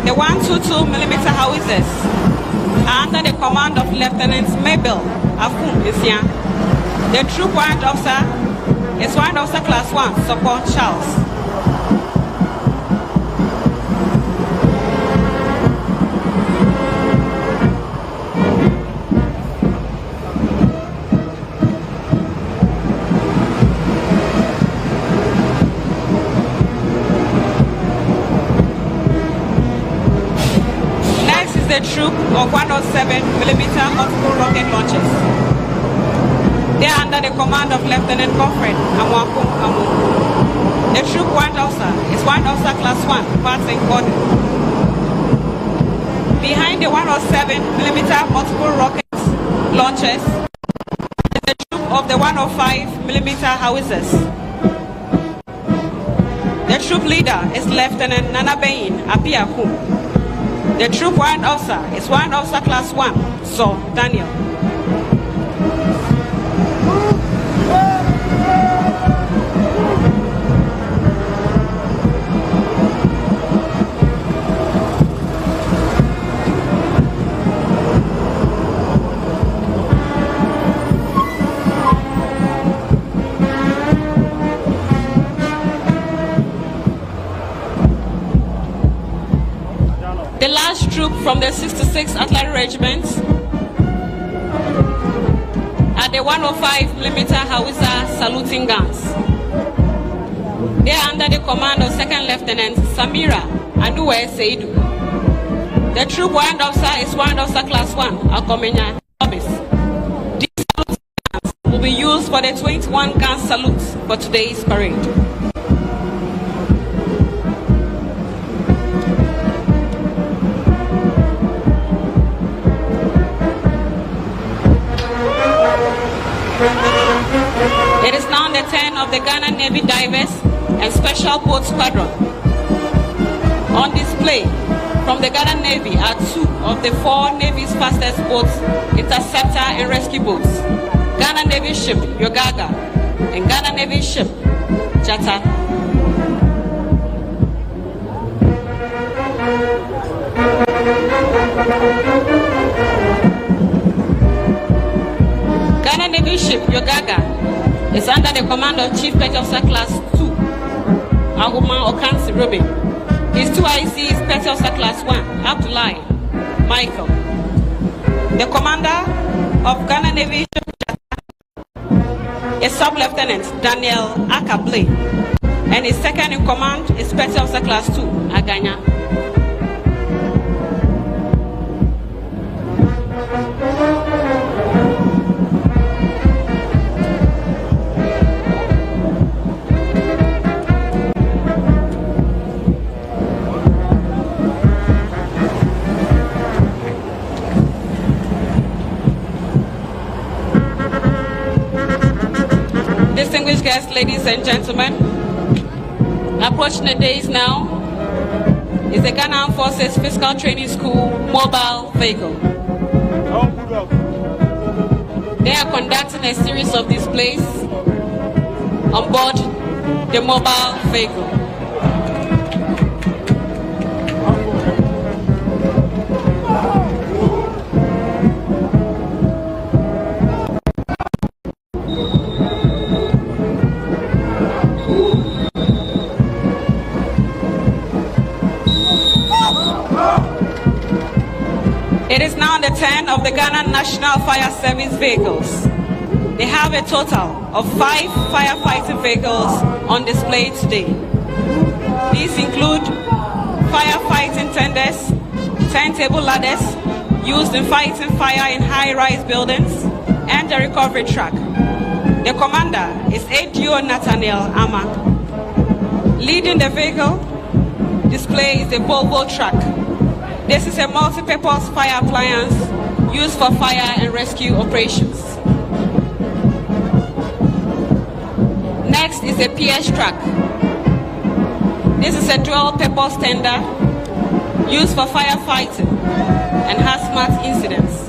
The 122mm howitzers are under the command of Lieutenant Mabel Afun Isia. The troop warrant officer is Warrant Officer Class 1, Support Charles. Next is the troop of 107mm multiple rocket launchers. They are under the command of Lieutenant Godfrey Amwakum Amu. The troop warrant officer is Warrant Officer Class 1, Patrick Gordon. Behind the 107mm multiple rocket launchers is the troop of the 105mm howitzers. The troop leader is Lieutenant Nanabein Apiakum. The troop warrant officer is Warrant Officer Class 1, So Daniel. The last troop from the 66th Artillery Regiment are the 105mm howitzer saluting guns. They are under the command of 2nd Lieutenant Samira Anuwe Seidu. The troop warrant officer is Warrant Officer Class 1, Akomenya Obis. These saluting guns will be used for the 21-gun salute for today's parade. It is now the turn of the Ghana Navy Divers and Special Boat Squadron. On display from the Ghana Navy are 2 of the 4 Navy's fastest boats, interceptor and rescue boats. Ghana Navy ship Yogaga and Ghana Navy ship Jata. Ghana Navy ship Yogaga is under the command of Chief Petty Officer Class 2, Ahuma Okansi Robin. His 2 ICs Petty Officer Class 1, Abdullahi Michael. The commander of Ghana Navy ship is Sub-Lieutenant Daniel Akable, and his 2nd in command is Petty Officer Class 2, Aganya. Distinguished guests, ladies and gentlemen, approaching the days now is the Ghana Armed Forces Physical Training School mobile vehicle. They are conducting a series of displays on board the mobile vehicle. It is now the turn of the Ghana National Fire Service vehicles. They have a total of 5 firefighting vehicles on display today. These include firefighting tenders, turntable ladders used in fighting fire in high-rise buildings, and the recovery truck. The commander is ADO Nathaniel Ama. Leading the vehicle display is the Volta truck. This is a multi-purpose fire appliance used for fire and rescue operations. Next is the PS truck. This is a dual-purpose tender used for firefighting and hazmat incidents.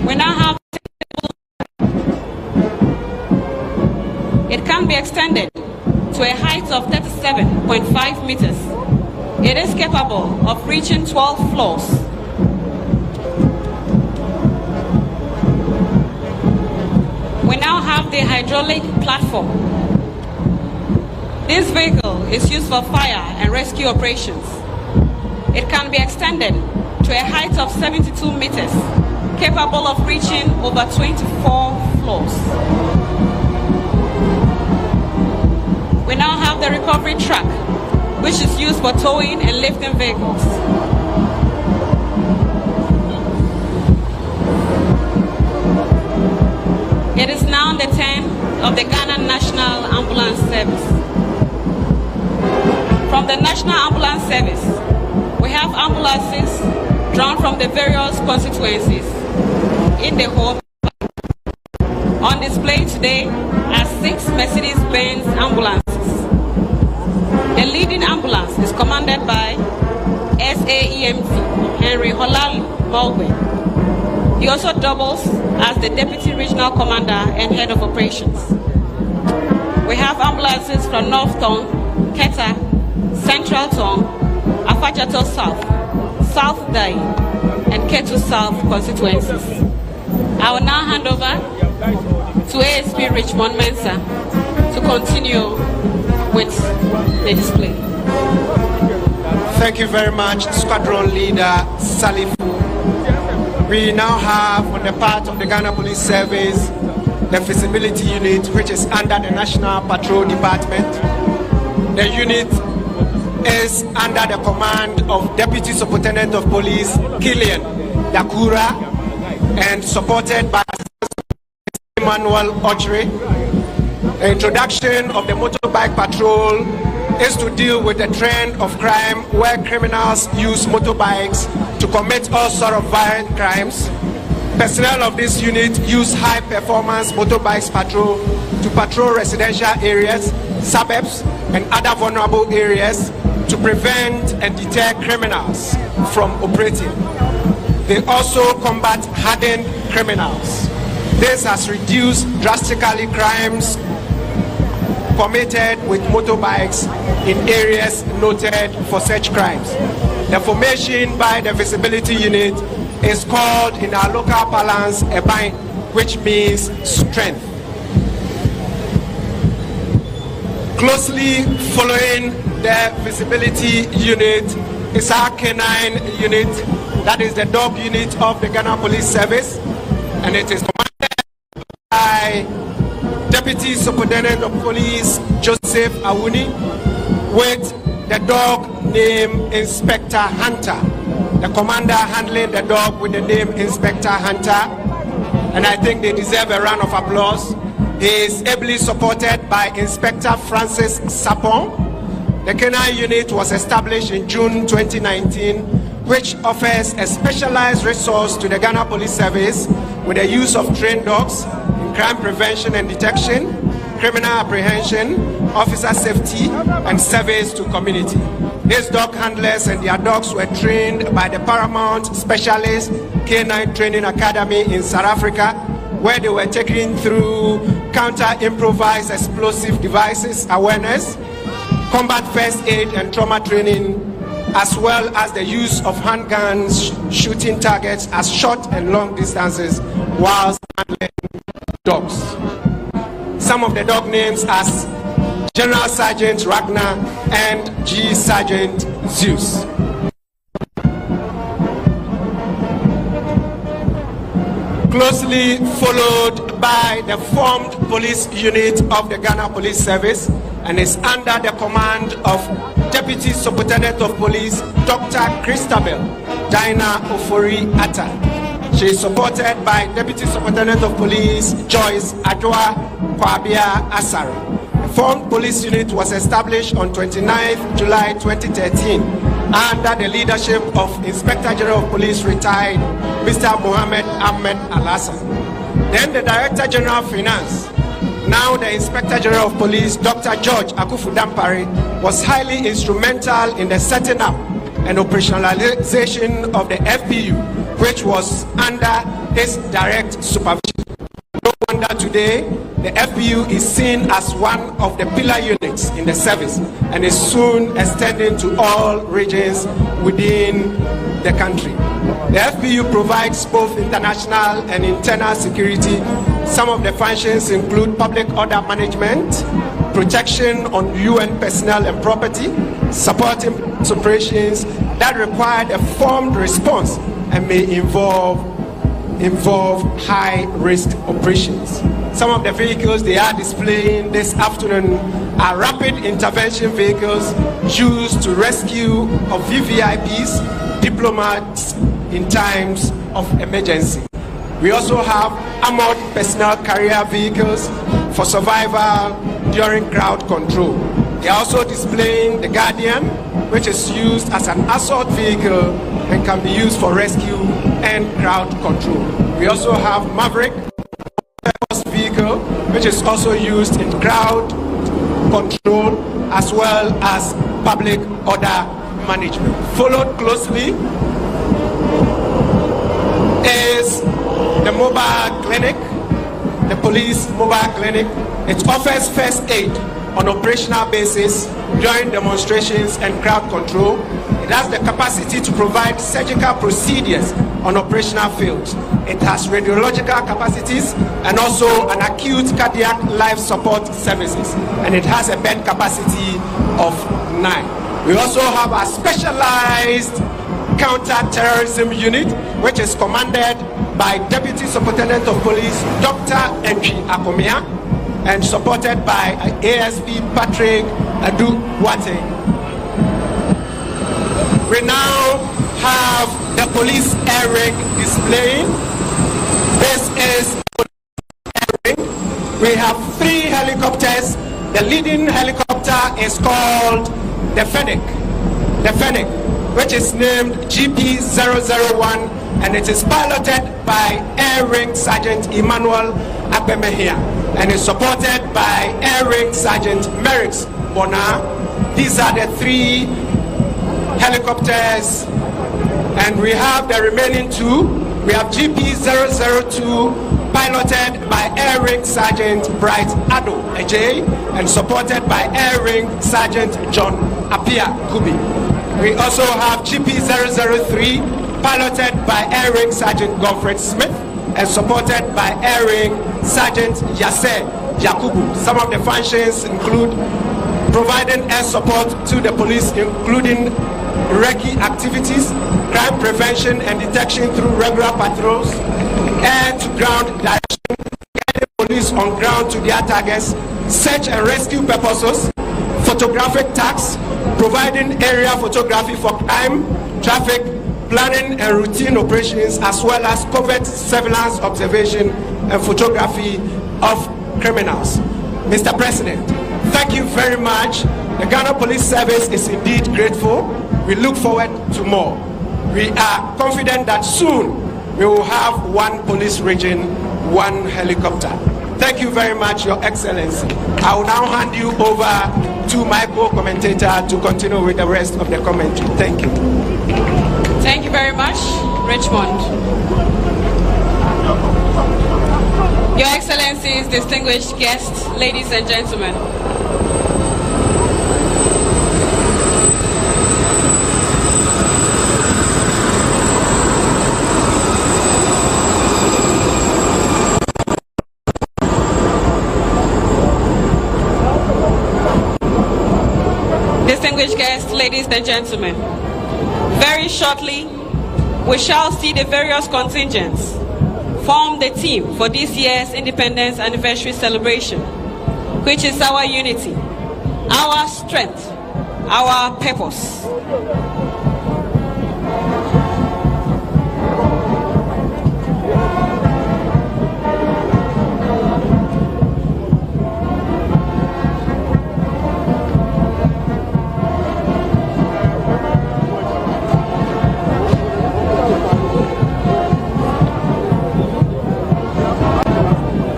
We now have it can be extended to a height of 37.5 meters. It is capable of reaching 12 floors. We now have the hydraulic platform. This vehicle is used for fire and rescue operations. It can be extended to a height of 72 meters, capable of reaching over 24 floors. We now have the recovery truck, which is used for towing and lifting vehicles. It is now the turn of the Ghana National Ambulance Service. From the National Ambulance Service, we have ambulances drawn from the various constituencies in the whole. On display today are 6 Mercedes-Benz ambulances. The leading ambulance is commanded by SAEMT Henry Holal Mulway. He also doubles as the Deputy Regional Commander and Head of Operations. We have ambulances from North Tong, Keta, Central Tong, Afajato South, South Dai, and Ketu South constituencies. I will now hand over to ASP Richmond Mensa to continue with the display. Thank you very much, Squadron Leader Salifu. We now have on the part of the Ghana Police Service the Feasibility Unit, which is under the National Patrol Department. The unit is under the command of Deputy Superintendent of Police Killian Dakura and supported by Emmanuel Ochre. The introduction of the motorbike patrol is to deal with the trend of crime where criminals use motorbikes to commit all sorts of violent crimes. Personnel of this unit use high-performance motorbikes patrol to patrol residential areas, suburbs, and other vulnerable areas to prevent and deter criminals from operating. They also combat hardened criminals. This has reduced drastically crimes committed with motorbikes in areas noted for such crimes. The formation by the Visibility Unit is called in our local parlance a bind, which means strength. Closely following the Visibility Unit is our canine unit, that is the dog unit of the Ghana Police Service, and it is commanded by Deputy Superintendent of Police Joseph Awuni with the dog named Inspector Hunter. The commander handling the dog with the name Inspector Hunter, and I think they deserve a round of applause. He is ably supported by Inspector Francis Sapon. The canine unit was established in June 2019, which offers a specialized resource to the Ghana Police Service with the use of trained dogs in crime prevention and detection, criminal apprehension, officer safety, and service to community. These dog handlers and their dogs were trained by the Paramount Specialist K9 Training Academy in South Africa, where they were taken through counter-improvised explosive devices awareness, combat first aid and trauma training, as well as the use of handguns shooting targets at short and long distances whilst handling dogs. Some of the dog names as General Sergeant Ragnar and G Sergeant Zeus. Closely followed by the formed police unit of the Ghana Police Service and is under the command of Deputy Superintendent of Police Dr. Christabel Dinah Ofori Atta. She is supported by Deputy Superintendent of Police Joyce Adwa Kwabia Asare. The formed police unit was established on 29th July 2013 under the leadership of Inspector General of Police retired Mr. Mohammed Ahmed Al-Hassan. Then the Director General of Finance, now the Inspector General of Police, Dr. George Akufu Dampare, was highly instrumental in the setting up and operationalization of the FPU, which was under his direct supervision. No wonder today the FPU is seen as one of the pillar units in the service and is soon extending to all regions within the country. The FPU provides both international and internal security. Some of the functions include public order management, protection on UN personnel and property, supporting operations that require a formed response and may involve high-risk operations. Some of the vehicles they are displaying this afternoon are rapid intervention vehicles used to rescue of VVIPs, diplomats in times of emergency. We also have armored personnel carrier vehicles for survival during crowd control. They are also displaying the Guardian, which is used as an assault vehicle and can be used for rescue and crowd control. We also have Maverick vehicle, which is also used in crowd control as well as public order management. Followed closely is the mobile clinic, the police mobile clinic. It offers first aid on operational basis during demonstrations and crowd control. It has the capacity to provide surgical procedures on operational fields. It has radiological capacities and also an acute cardiac life support services. And it has a bed capacity of 9. We also have a specialized counter-terrorism unit, which is commanded by Deputy Superintendent of Police Dr. Entry Akomia and supported by ASP Patrick Adu Wate. We now have the police air ring displaying. This is air ring. We have 3 helicopters. The leading helicopter is called the Fennec, which is named GP001, and it is piloted by Air Ring Sergeant Emmanuel Akpemehia and is supported by Air Ring Sergeant Merix Bona. These are the 3 helicopters, and we have the remaining 2. We have GP002 piloted by Air Ring Sergeant Bright Ado Ajay and supported by Air Ring Sergeant John Apia Kubi. We also have GP003 piloted by Air Ring Sergeant Godfred Smith and supported by Air Ring Sergeant Yasser Yakubu. Some of the functions include providing air support to the police, including recce activities, crime prevention and detection through regular patrols, air to ground direction, guiding police on ground to their targets, search and rescue purposes, photographic tags, providing area photography for crime, traffic, planning and routine operations, as well as covert surveillance, observation and photography of criminals. Mr. President, thank you very much. The Ghana Police Service is indeed grateful. We look forward to more. We are confident that soon we will have 1 police region, 1 helicopter. Thank you very much, Your Excellency. I will now hand you over to my co-commentator to continue with the rest of the commentary. Thank you. Thank you very much, Richmond. Your Excellencies, distinguished guests, ladies and gentlemen. Distinguished guests, ladies and gentlemen, very shortly we shall see the various contingents form the theme for this year's Independence Anniversary celebration, which is our unity, our strength, our purpose.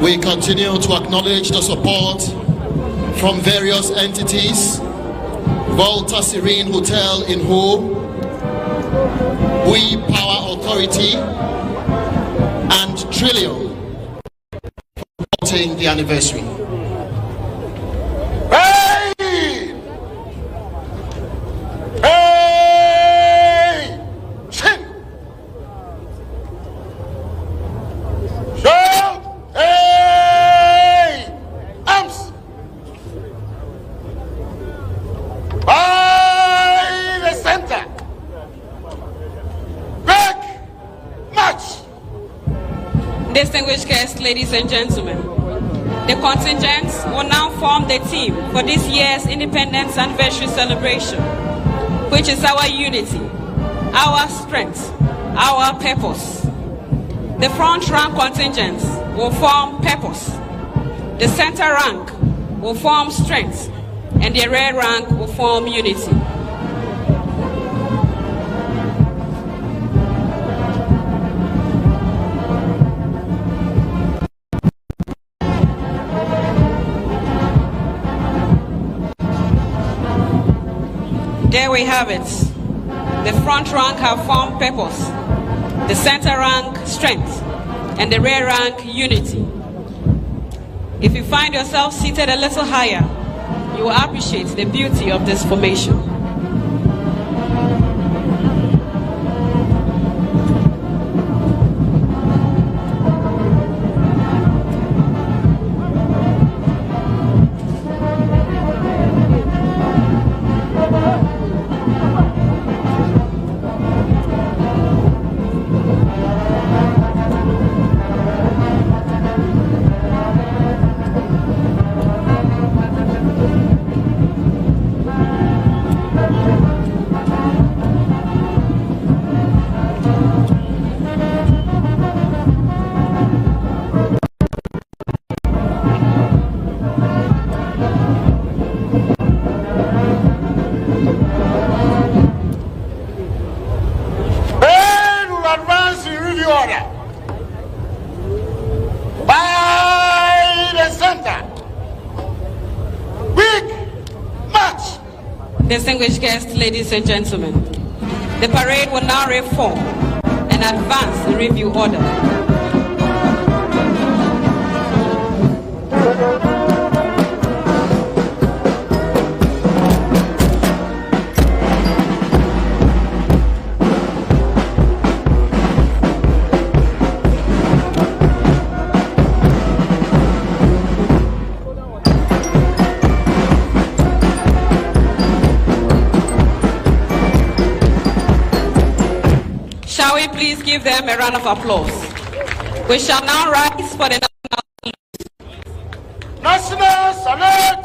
We continue to acknowledge the support from various entities: Volta Serene Hotel in Ho, We Power Authority, and Trillium for supporting the anniversary. Distinguished guests, ladies and gentlemen, the contingents will now form the team for this year's Independence Anniversary celebration, which is our unity, our strength, our purpose. The front rank contingents will form purpose, the center rank will form strength, and the rear rank will form unity. There we have it. The front rank have formed purpose, the center rank strength, and the rear rank unity. If you find yourself seated a little higher, you will appreciate the beauty of this formation. Distinguished guests, ladies and gentlemen, the parade will now reform and advance the review order. Shall we please give them a round of applause? We shall now rise for the National Salute!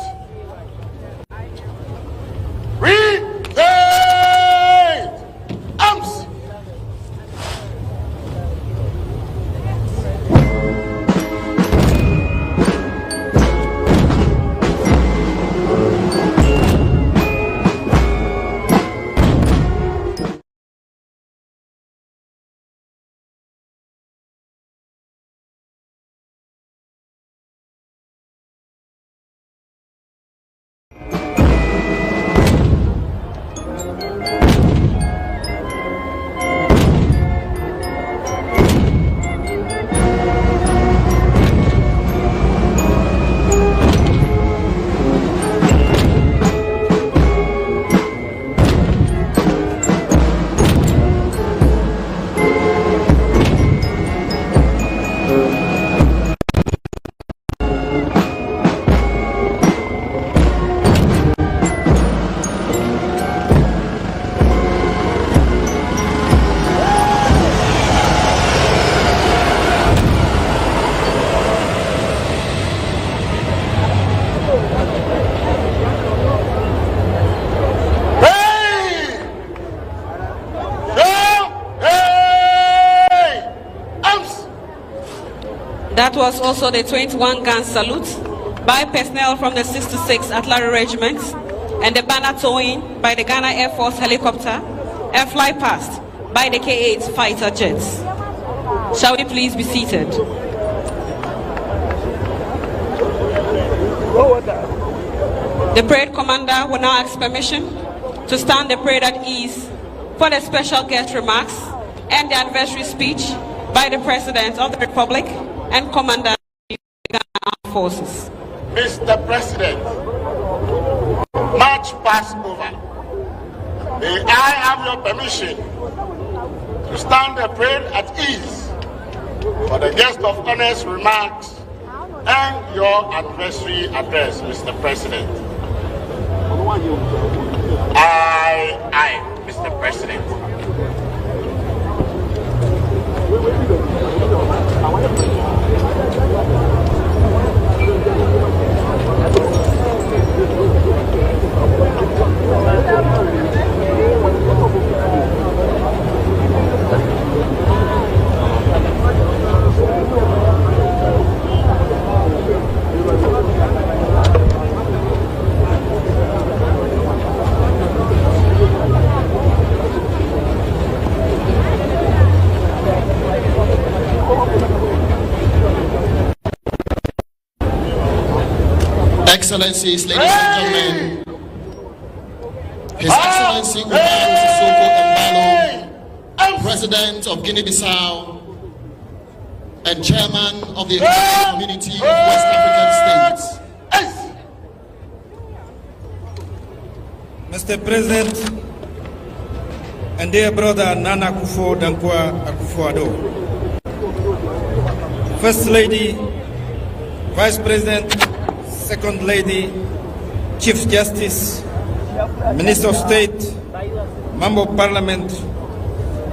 was also the 21-gun salute by personnel from the 66th Artillery Regiment and the banner towing by the Ghana Air Force helicopter and fly past by the K-8 fighter jets. Shall we please be seated? The parade commander will now ask permission to stand the parade at ease for the special guest remarks and the anniversary speech by the President of the Republic and Commander of the Ghana Armed Forces. Mr. President, March past over. May I have your permission to stand the parade at ease for the guest of honor's remarks and your anniversary address, Mr. President. Aye, Mr. President. Excellencies, ladies and gentlemen, His Excellency Umaro Sissoko Embalo, President of Guinea-Bissau and Chairman of the Economic Community of West African States. Mr. President and dear brother Nana Akufo-Dankwa Akufo-Addo, First Lady, Vice President, Second Lady, Chief Justice, Minister of State, Member of Parliament,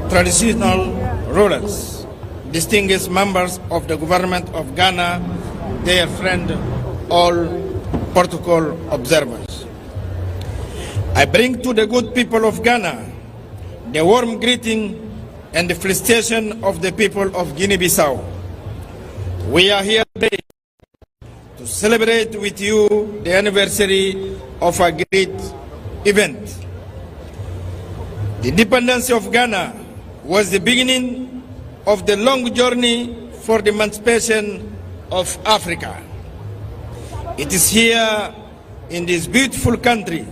traditional rulers, distinguished members of the government of Ghana, dear friend, all protocol observers. I bring to the good people of Ghana the warm greeting and the felicitation of the people of Guinea-Bissau. We are here today to celebrate with you the anniversary of a great event. The independence of Ghana was the beginning of the long journey for the emancipation of Africa. It is here in this beautiful country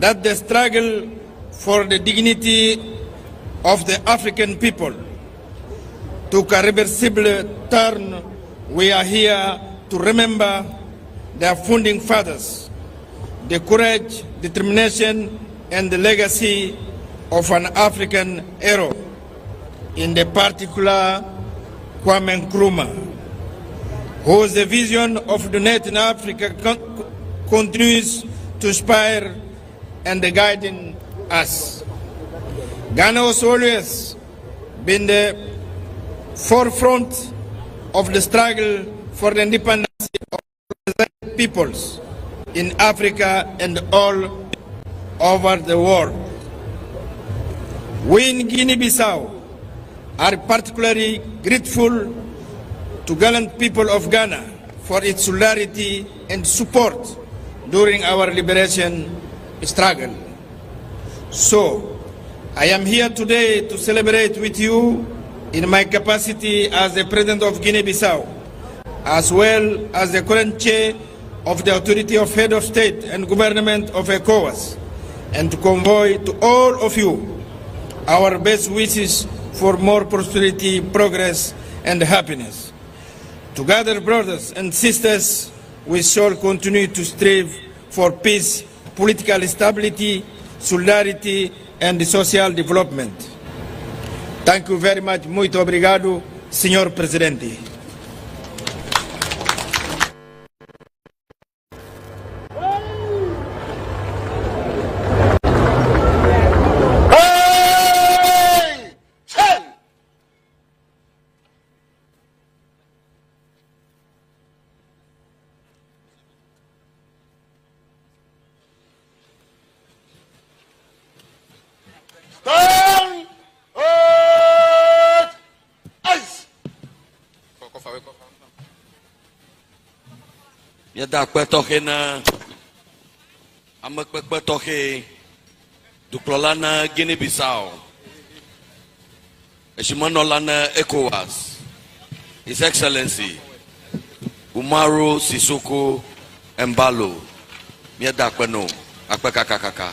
that the struggle for the dignity of the African people took a reversible turn. We are here to remember their founding fathers, the courage, determination, and the legacy of an African hero, in the particular Kwame Nkrumah, whose vision of the net in Africa continues to inspire and guiding us. Ghana has always been the forefront of the struggle for the independence of peoples in Africa and all over the world. We in Guinea-Bissau are particularly grateful to gallant people of Ghana for its solidarity and support during our liberation struggle. So, I am here today to celebrate with you in my capacity as the President of Guinea-Bissau, as well as the current chair of the Authority of Head of State and Government of ECOWAS, and to convey to all of you our best wishes for more prosperity, progress, and happiness. Together, brothers and sisters, we shall continue to strive for peace, political stability, solidarity, and social development. Thank you very much. Muito obrigado, Senhor Presidente. Yada kwetoke na amakwetoke duklolana Guinea Bissau. Eshimanolana ECOWAS. His Excellency Umaru Sissoco Embalo. Yada kweno akwekakakaka.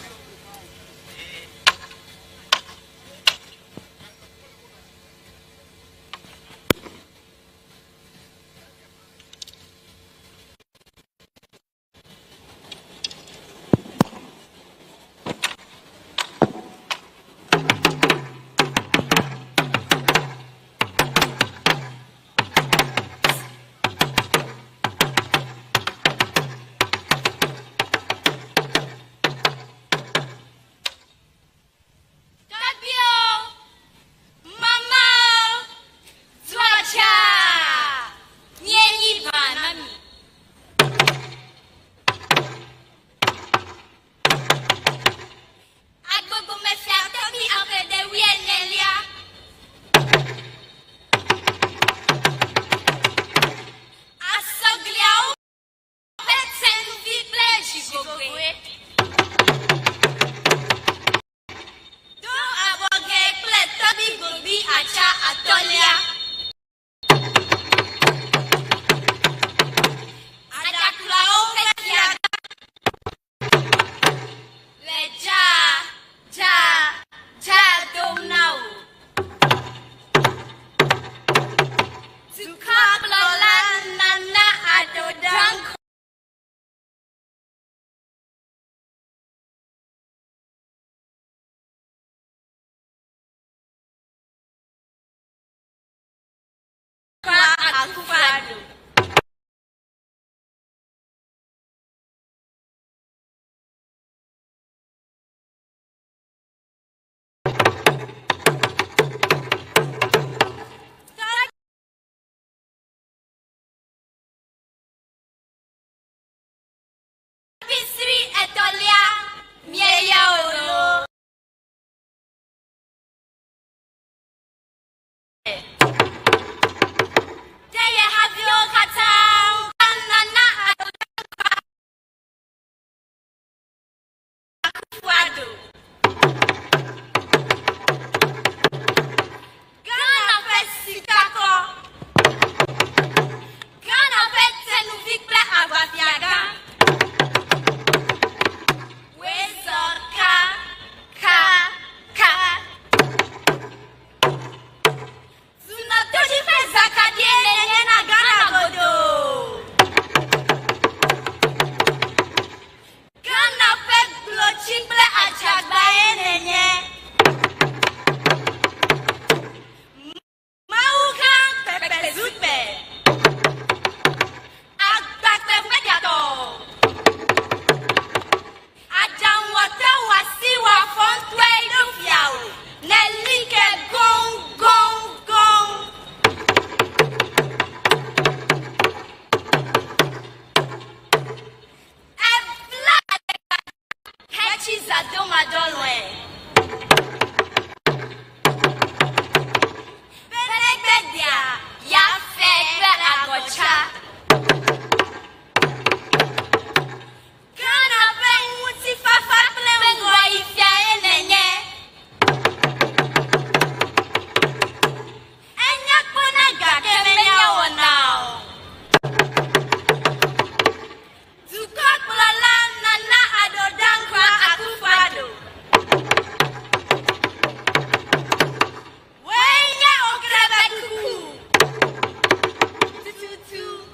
To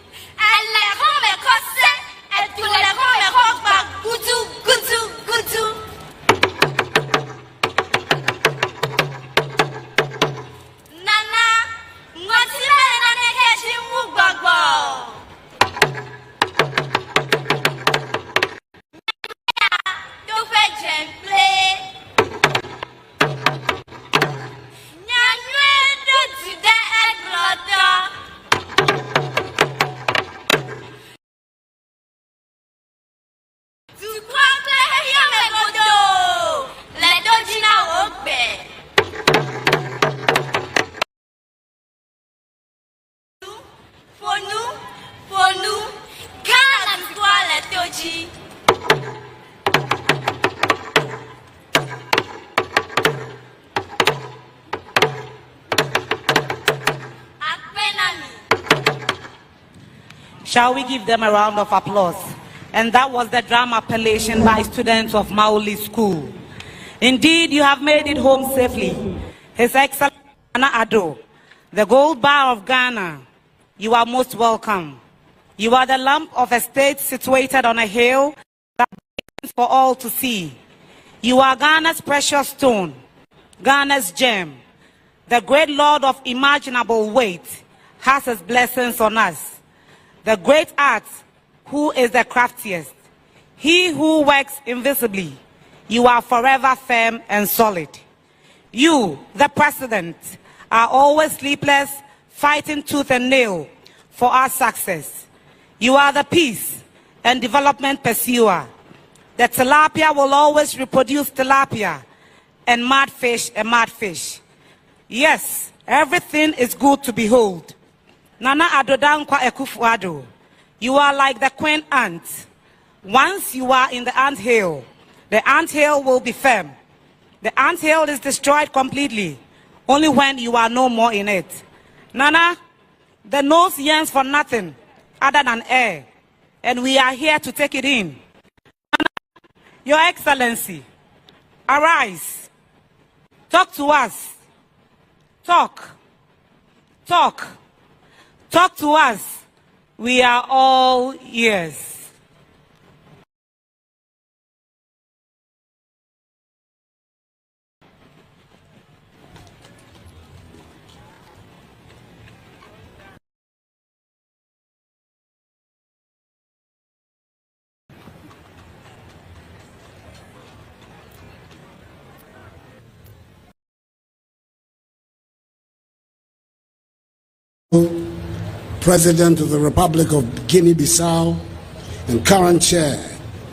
Shall we give them a round of applause? And that was the drum appellation by students of Maoli School. Indeed, you have made it home safely. His Excellency Nana Addo, the gold bar of Ghana, you are most welcome. You are the lamp of a state situated on a hill that is for all to see. You are Ghana's precious stone, Ghana's gem. The great Lord of imaginable weight has his blessings on us. The great art, who is the craftiest, he who works invisibly. You are forever firm and solid. You, the president, are always sleepless, fighting tooth and nail for our success. You are the peace and development pursuer. The tilapia will always reproduce tilapia, and mudfish a mudfish. Yes, everything is good to behold. Nana Addo Dankwa Akufo-Addo, you are like the queen ant. Once you are in the anthill, the anthill will be firm. The anthill is destroyed completely only when you are no more in it. Nana, the nose yearns for nothing other than air, and we are here to take it in. Nana, Your Excellency, arise. Talk to us. Talk. Talk. Talk to us. We are all ears. President of the Republic of Guinea-Bissau and current chair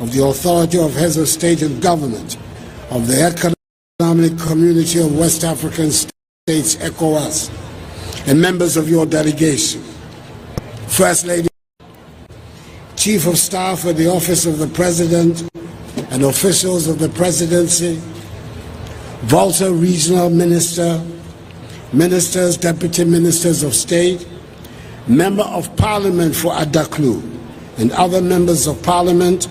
of the Authority of Heads of State and Government of the Economic Community of West African States, ECOWAS, and members of your delegation, First Lady, Chief of Staff at the Office of the President and officials of the Presidency, Volta Regional Minister, Ministers, Deputy Ministers of State, Member of Parliament for Adaklu, and other members of Parliament,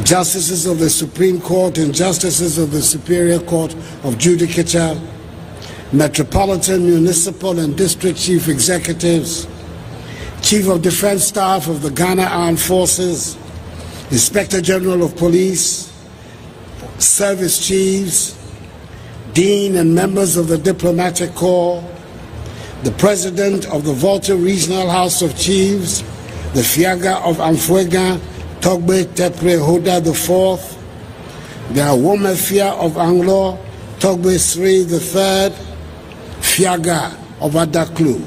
Justices of the Supreme Court and Justices of the Superior Court of Judicature, Metropolitan, Municipal, and District Chief Executives, Chief of Defense Staff of the Ghana Armed Forces, Inspector General of Police, Service Chiefs, Dean and members of the Diplomatic Corps, the President of the Volta Regional House of Chiefs, the Fiaga of Amfuega, Togbe Tepre Hoda IV, the Awomefia of Anglo, Togbe Sri III, Fiaga of Adaklu,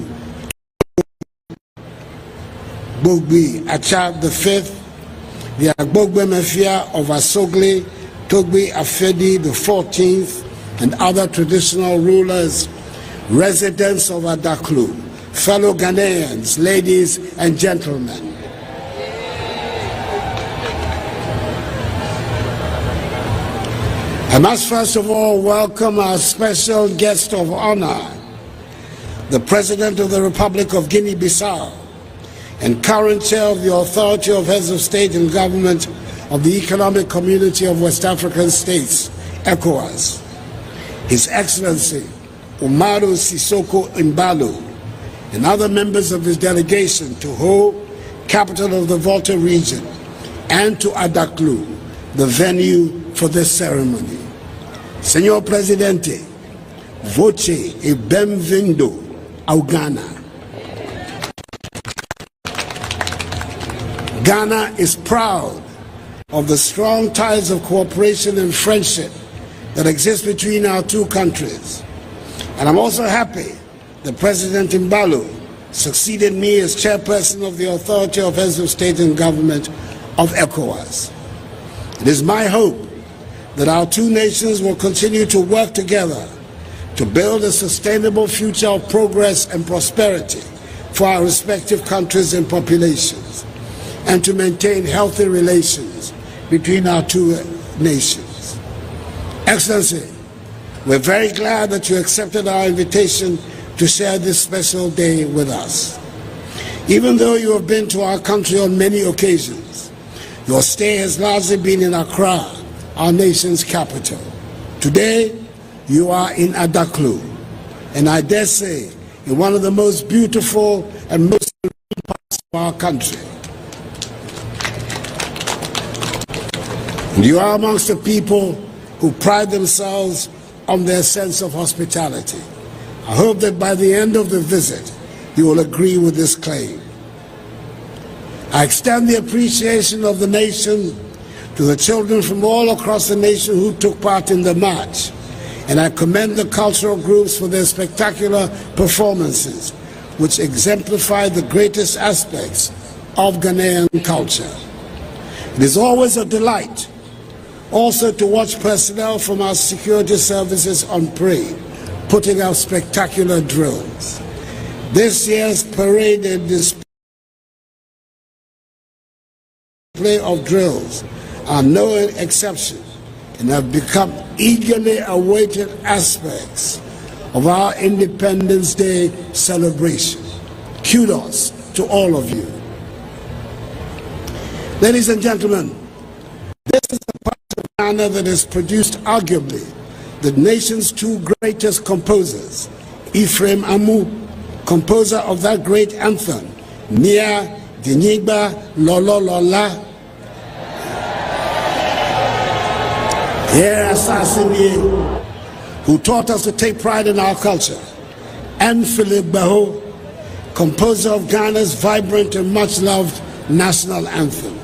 Bogbi Acha V, the Agbogbe Mefia of Asogli, Togbe Afedi XIV, and other traditional rulers, residents of Adaklu, fellow Ghanaians, ladies and gentlemen. I must first of all welcome our special guest of honor, the President of the Republic of Guinea-Bissau and current chair of the Authority of Heads of State and Government of the Economic Community of West African States, ECOWAS, His Excellency Umaru Sissoco Embalo, and other members of his delegation to Ho, capital of the Volta region, and to Adaklu, the venue for this ceremony. Senor Presidente, voce e benvindo ao Ghana. Ghana is proud of the strong ties of cooperation and friendship that exist between our two countries. And I'm also happy that President Embalo succeeded me as chairperson of the Authority of Heads of State and Government of ECOWAS. It is my hope that our two nations will continue to work together to build a sustainable future of progress and prosperity for our respective countries and populations, and to maintain healthy relations between our two nations. Excellency, we're very glad that you accepted our invitation to share this special day with us. Even though you have been to our country on many occasions, your stay has largely been in Accra, our nation's capital. Today, you are in Adaklu, and I dare say, in one of the most beautiful and most important parts of our country. And you are amongst the people who pride themselves on their sense of hospitality. I hope that by the end of the visit, you will agree with this claim. I extend the appreciation of the nation to the children from all across the nation who took part in the march, and I commend the cultural groups for their spectacular performances, which exemplify the greatest aspects of Ghanaian culture. It is always a delight also to watch personnel from our security services on parade, putting out spectacular drills. This year's parade and display of drills are no exception and have become eagerly awaited aspects of our Independence Day celebration. Kudos to all of you. Ladies and gentlemen, this is the part of Ghana that has produced arguably the nation's two greatest composers, Ephraim Amu, composer of that great anthem, Nia Dinigba Lolo Lola, who taught us to take pride in our culture, and Philip Baho, composer of Ghana's vibrant and much-loved national anthem.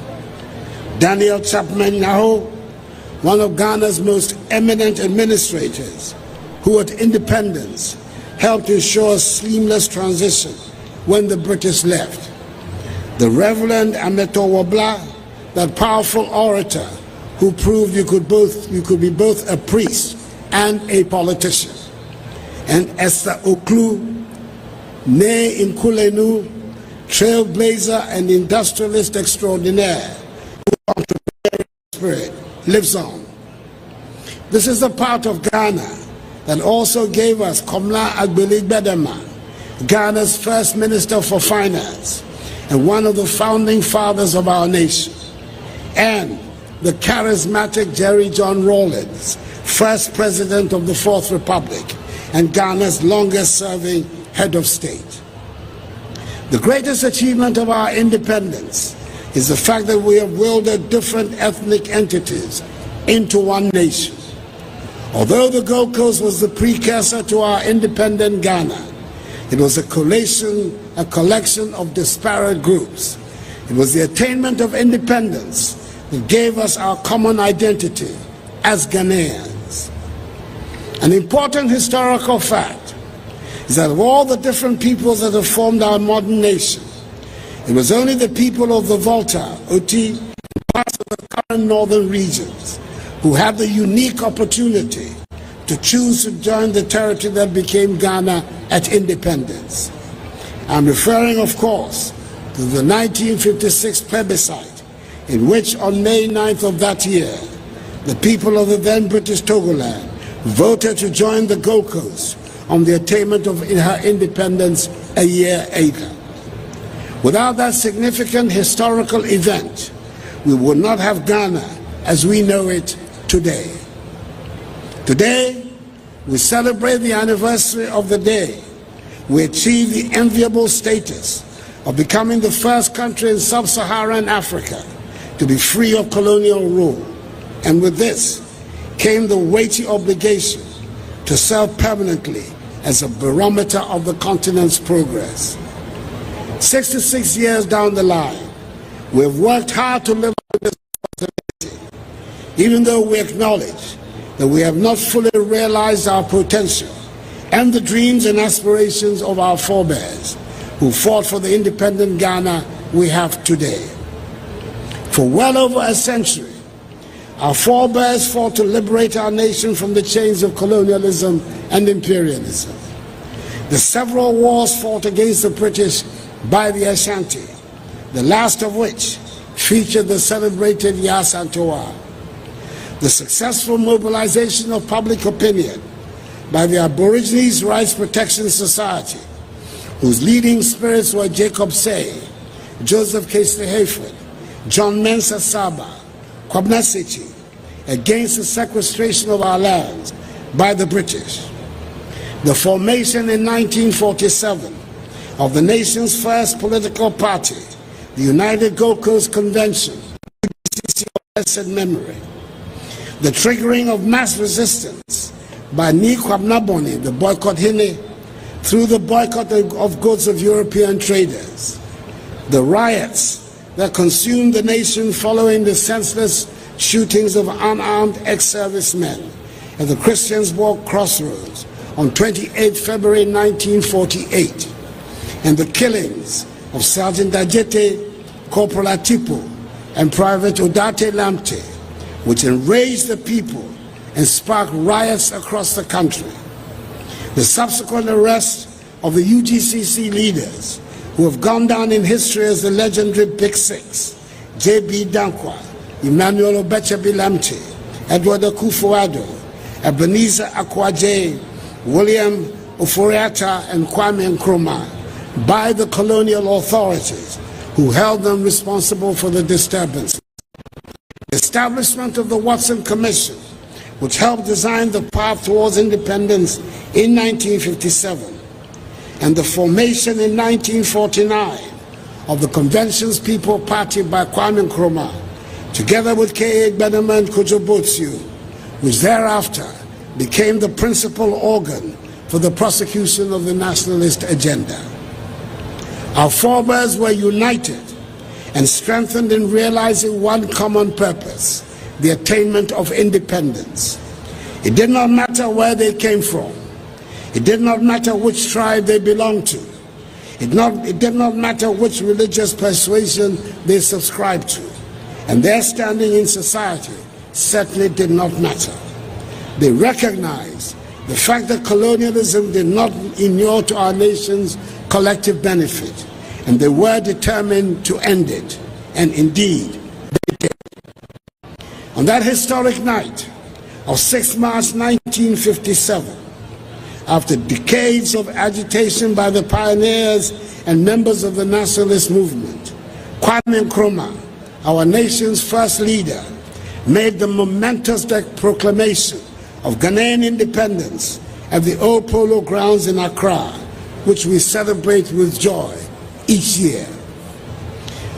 Daniel Chapman Naho, one of Ghana's most eminent administrators, who at independence helped ensure a seamless transition when the British left. The Reverend Ameto Wabla, that powerful orator who proved you could be both a priest and a politician. And Esther Oklu, Ne Nkulenu, trailblazer and industrialist extraordinaire, whose entrepreneurial spirit lives on. This is the part of Ghana that also gave us Komla Agbeli-Bedema, Ghana's first Minister for Finance and one of the founding fathers of our nation, and the charismatic Jerry John Rawlings, first President of the Fourth Republic and Ghana's longest-serving head of state. The greatest achievement of our independence is the fact that we have wielded different ethnic entities into one nation. Although the Gold Coast was the precursor to our independent Ghana, it was a collection of disparate groups. It was the attainment of independence that gave us our common identity as Ghanaians. An important historical fact is that of all the different peoples that have formed our modern nation, it was only the people of the Volta, Oti, and parts of the current northern regions who had the unique opportunity to choose to join the territory that became Ghana at independence. I'm referring, of course, to the 1956 plebiscite, in which on May 9th of that year, the people of the then British Togoland voted to join the Gold Coast on the attainment of her independence a year later. Without that significant historical event, we would not have Ghana as we know it today. Today, we celebrate the anniversary of the day we achieved the enviable status of becoming the first country in sub-Saharan Africa to be free of colonial rule. And with this came the weighty obligation to serve permanently as a barometer of the continent's progress. 66 years down the line, we have worked hard to live up to this responsibility, even though we acknowledge that we have not fully realized our potential and the dreams and aspirations of our forebears who fought for the independent Ghana we have today. For well over a century, our forebears fought to liberate our nation from the chains of colonialism and imperialism. The several wars fought against the British by the Ashanti, the last of which featured the celebrated Yasantoa. The successful mobilization of public opinion by the Aborigines Rights Protection Society, whose leading spirits were Jacob Say, Joseph Casely Hayford, John Mensah Saba, Kwabena Sechi, against the sequestration of our lands by the British. The formation in 1947 of the nation's first political party, the United Gold Coast Convention, UGCC of blessed memory. The triggering of mass resistance by Ni Kwabena Boni, the boycott Hine, through the boycott of goods of European traders. The riots that consumed the nation following the senseless shootings of unarmed ex-servicemen at the Christians Walk Crossroads on 28 February 1948, and the killings of Sergeant Dajete, Corporal Atipo, and Private Odate Lamte, which enraged the people and sparked riots across the country. The subsequent arrest of the UGCC leaders who have gone down in history as the legendary Big Six, J.B. Dankwa, Emmanuel Obechebi Lamte, Edward Akufo-Addo, Ebenezer Akwaje, William Oforiatta, and Kwame Nkrumah, by the colonial authorities who held them responsible for the disturbances. The establishment of the Watson Commission, which helped design the path towards independence in 1957, and the formation in 1949 of the Convention's People Party by Kwame Nkrumah, together with K.A. Benema and Kojo Botsu, which thereafter became the principal organ for the prosecution of the nationalist agenda. Our forebears were united and strengthened in realizing one common purpose, the attainment of independence. It did not matter where they came from. It did not matter which tribe they belonged to. It did not matter which religious persuasion they subscribed to. And their standing in society certainly did not matter. They recognized the fact that colonialism did not inure to our nation's collective benefit, and they were determined to end it, and indeed they did. On that historic night of 6 March 1957, after decades of agitation by the pioneers and members of the nationalist movement, Kwame Nkrumah, our nation's first leader, made the momentous proclamation of Ghanaian independence at the Old Polo Grounds in Accra, which we celebrate with joy each year.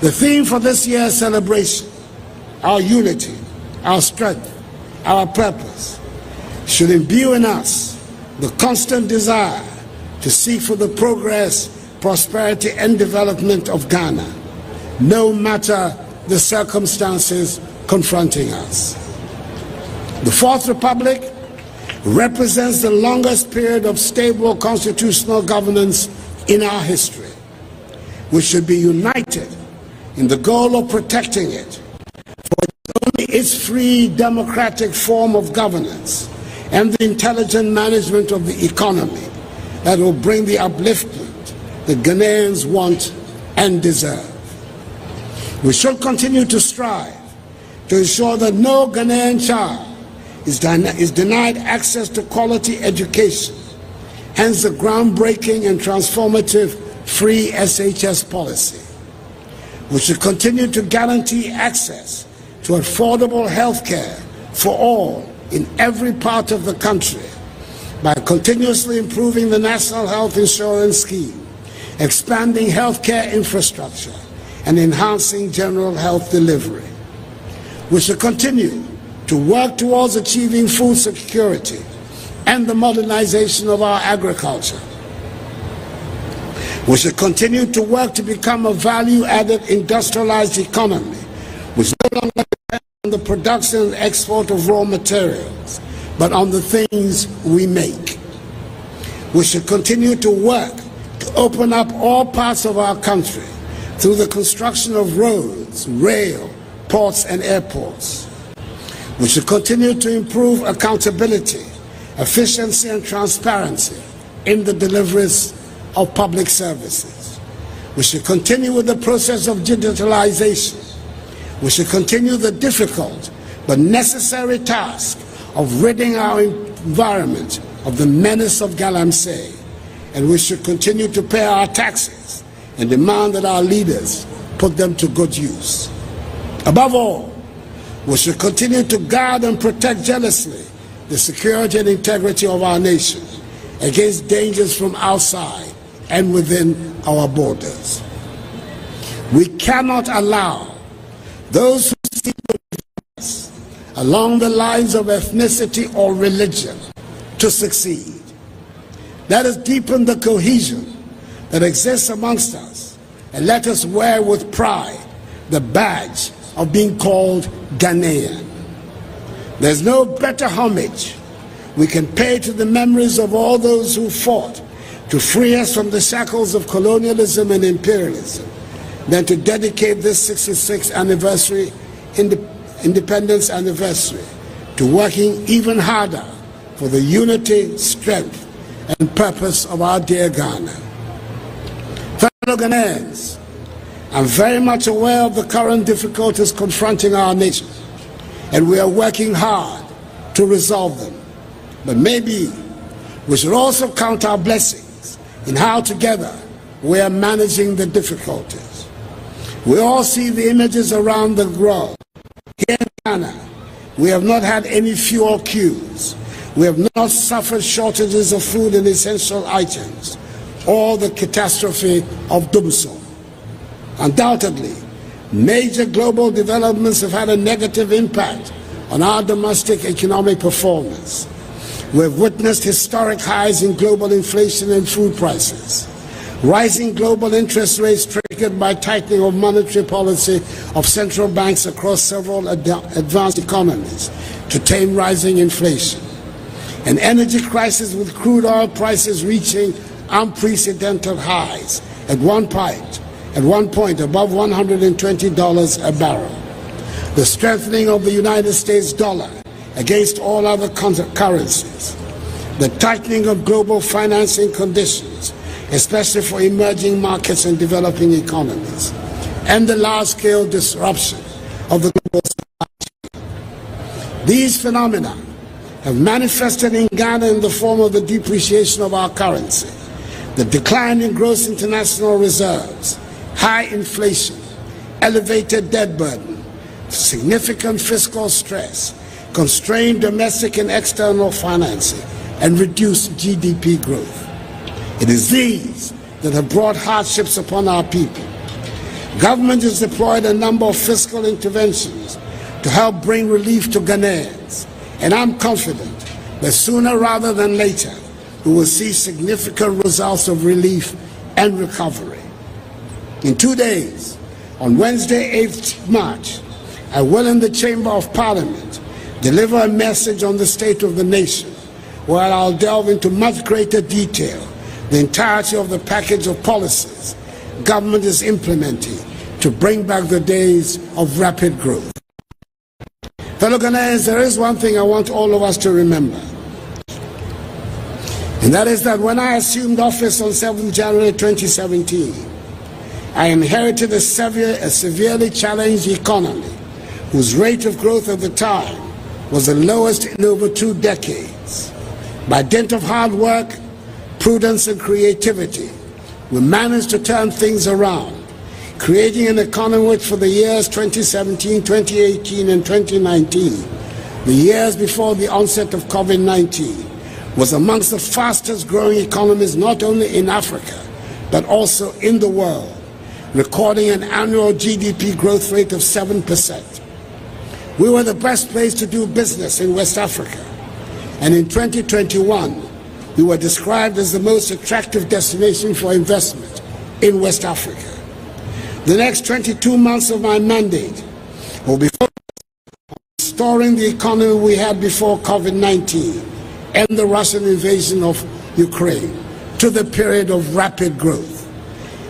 The theme for this year's celebration, our unity, our strength, our purpose, should imbue in us the constant desire to seek for the progress, prosperity, and development of Ghana, no matter the circumstances confronting us. The Fourth Republic represents the longest period of stable constitutional governance in our history. We should be united in the goal of protecting it, for it's only its free democratic form of governance and the intelligent management of the economy that will bring the upliftment that Ghanaians want and deserve. We should continue to strive to ensure that no Ghanaian child is denied access to quality education, hence the groundbreaking and transformative free SHS policy. We should continue to guarantee access to affordable health care for all in every part of the country by continuously improving the National Health Insurance Scheme, expanding healthcare infrastructure, and enhancing general health delivery. We should continue to work towards achieving food security and the modernization of our agriculture. We should continue to work to become a value-added industrialized economy, which no longer depends on the production and export of raw materials, but on the things we make. We should continue to work to open up all parts of our country through the construction of roads, rail, ports, and airports. We should continue to improve accountability, efficiency, and transparency in the deliveries of public services. We should continue with the process of digitalization. We should continue the difficult but necessary task of ridding our environment of the menace of galamsey and we should continue to pay our taxes and demand that our leaders put them to good use. Above all, we should continue to guard and protect jealously the security and integrity of our nation against dangers from outside and within our borders. We cannot allow those who seek to divide us along the lines of ethnicity or religion to succeed. Let us deepen the cohesion that exists amongst us, and let us wear with pride the badge of being called Ghanaian. There's no better homage we can pay to the memories of all those who fought to free us from the shackles of colonialism and imperialism than to dedicate this 66th anniversary, independence anniversary, to working even harder for the unity, strength, and purpose of our dear Ghana. Fellow Ghanaians, I'm very much aware of the current difficulties confronting our nation, and we are working hard to resolve them. But maybe we should also count our blessings in how together we are managing the difficulties. We all see the images around the world. Here in Ghana, we have not had any fuel queues. We have not suffered shortages of food and essential items, or the catastrophe of doomsday. Undoubtedly, major global developments have had a negative impact on our domestic economic performance. We have witnessed historic highs in global inflation and food prices, rising global interest rates triggered by tightening of monetary policy of central banks across several advanced economies to tame rising inflation, an energy crisis with crude oil prices reaching unprecedented highs at one point above $120 a barrel, the strengthening of the United States dollar against all other currencies, the tightening of global financing conditions, especially for emerging markets and developing economies, and the large-scale disruption of the global supply chain. These phenomena have manifested in Ghana in the form of the depreciation of our currency, the decline in gross international reserves, high inflation, elevated debt burden, significant fiscal stress, constrained domestic and external financing, and reduced GDP growth. It is these that have brought hardships upon our people. Government has deployed a number of fiscal interventions to help bring relief to Ghanaians, and I'm confident that sooner rather than later we will see significant results of relief and recovery. In 2 days, on Wednesday, 8th March, I will in the Chamber of Parliament deliver a message on the state of the nation, where I'll delve into much greater detail the entirety of the package of policies government is implementing to bring back the days of rapid growth. Fellow Ghanaians, there is one thing I want all of us to remember, and that is that when I assumed office on 7th January 2017, I inherited a severely challenged economy whose rate of growth at the time was the lowest in over 2 decades. By dint of hard work, prudence, and creativity, we managed to turn things around, creating an economy which for the years 2017, 2018, and 2019, the years before the onset of COVID-19, was amongst the fastest growing economies not only in Africa, but also in the world, recording an annual GDP growth rate of 7%. We were the best place to do business in West Africa, and in 2021, we were described as the most attractive destination for investment in West Africa. The next 22 months of my mandate will be focused on restoring the economy we had before COVID-19 and the Russian invasion of Ukraine to the period of rapid growth.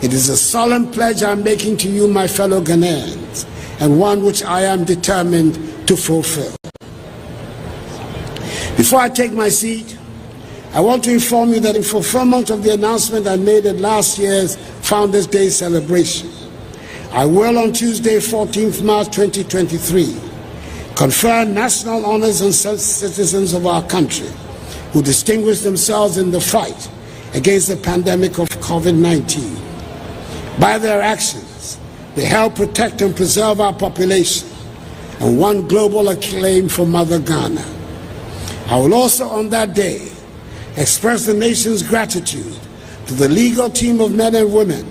It is a solemn pledge I'm making to you, my fellow Ghanaians, and one which I am determined to fulfill. Before I take my seat, I want to inform you that in fulfillment of the announcement I made at last year's Founders' Day celebration, I will on Tuesday, 14th March 2023, confer national honors on citizens of our country who distinguished themselves in the fight against the pandemic of COVID-19. By their actions, they help protect and preserve our population and won global acclaim for Mother Ghana. I will also on that day express the nation's gratitude to the legal team of men and women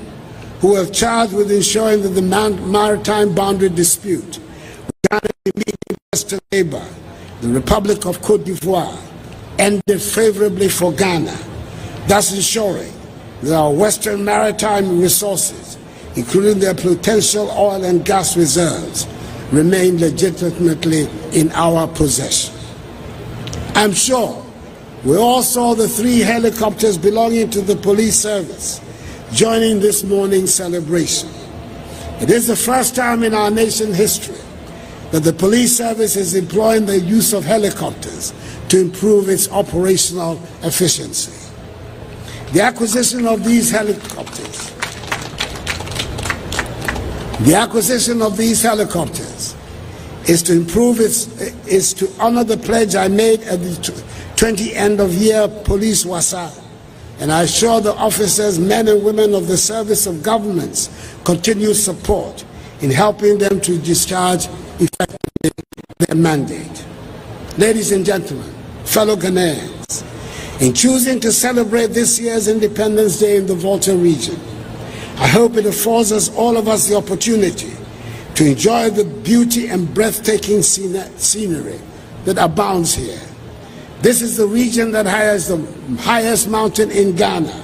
who have charged with ensuring that the maritime boundary dispute with Ghana's immediate western neighbor, the Republic of Cote d'Ivoire, ended favorably for Ghana, thus ensuring that our western maritime resources, including their potential oil and gas reserves, remain legitimately in our possession. I'm sure we all saw the 3 helicopters belonging to the police service joining this morning's celebration. It is the first time in our nation's history that the police service is employing the use of helicopters to improve its operational efficiency. The acquisition of these helicopters is to honor the pledge I made at the 20 end-of-year police wasa, and I assure the officers, men and women of the service of governments continued support in helping them to discharge effectively their mandate. Ladies and gentlemen, fellow Ghanaians, in choosing to celebrate this year's Independence Day in the Volta region, I hope it affords all of us the opportunity to enjoy the beauty and breathtaking scenery that abounds here. This is the region that has the highest mountain in Ghana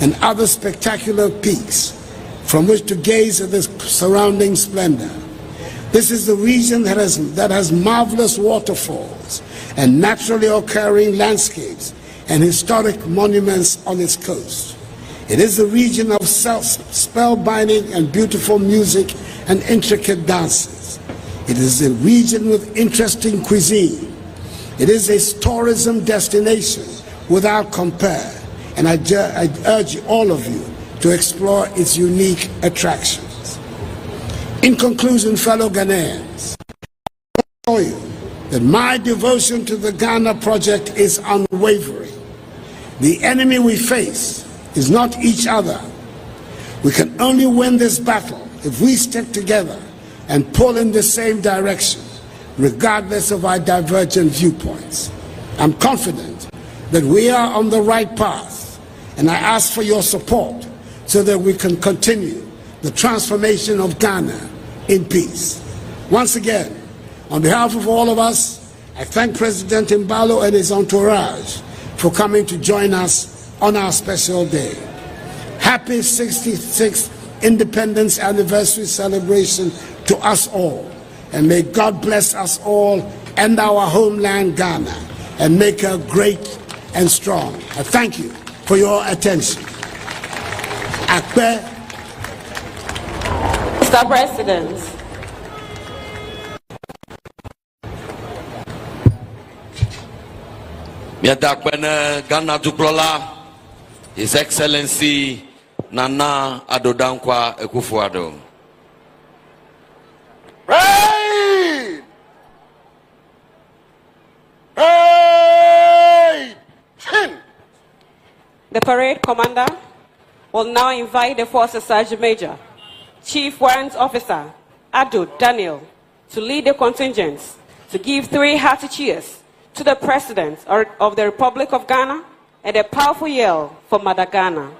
and other spectacular peaks from which to gaze at the surrounding splendor. This is the region that has marvelous waterfalls and naturally occurring landscapes and historic monuments on its coast. It is the region of spellbinding and beautiful music and intricate dances. It is a region with interesting cuisine. It is a tourism destination without compare, and I urge all of you to explore its unique attractions. In conclusion, fellow Ghanaians, I assure you that my devotion to the Ghana project is unwavering. The enemy we face is not each other. We can only win this battle if we stick together and pull in the same direction, regardless of our divergent viewpoints. I'm confident that we are on the right path, and I ask for your support so that we can continue the transformation of Ghana in peace. Once again, on behalf of all of us, I thank President Mbalo and his entourage for coming to join us on our special day. Happy 66th Independence Anniversary celebration to us all. And may God bless us all and our homeland Ghana and make her great and strong. I thank you for your attention. Akbe. Mr. President. Ghana Duklola, His Excellency Nana Addo Dankwa Akufo-Addo. Hey! Hey! The parade commander will now invite the Forces Sergeant Major, Chief Warrant Officer Addo Daniel, to lead the contingents to give 3 hearty cheers to the President of the Republic of Ghana and a powerful yell for Mother Ghana.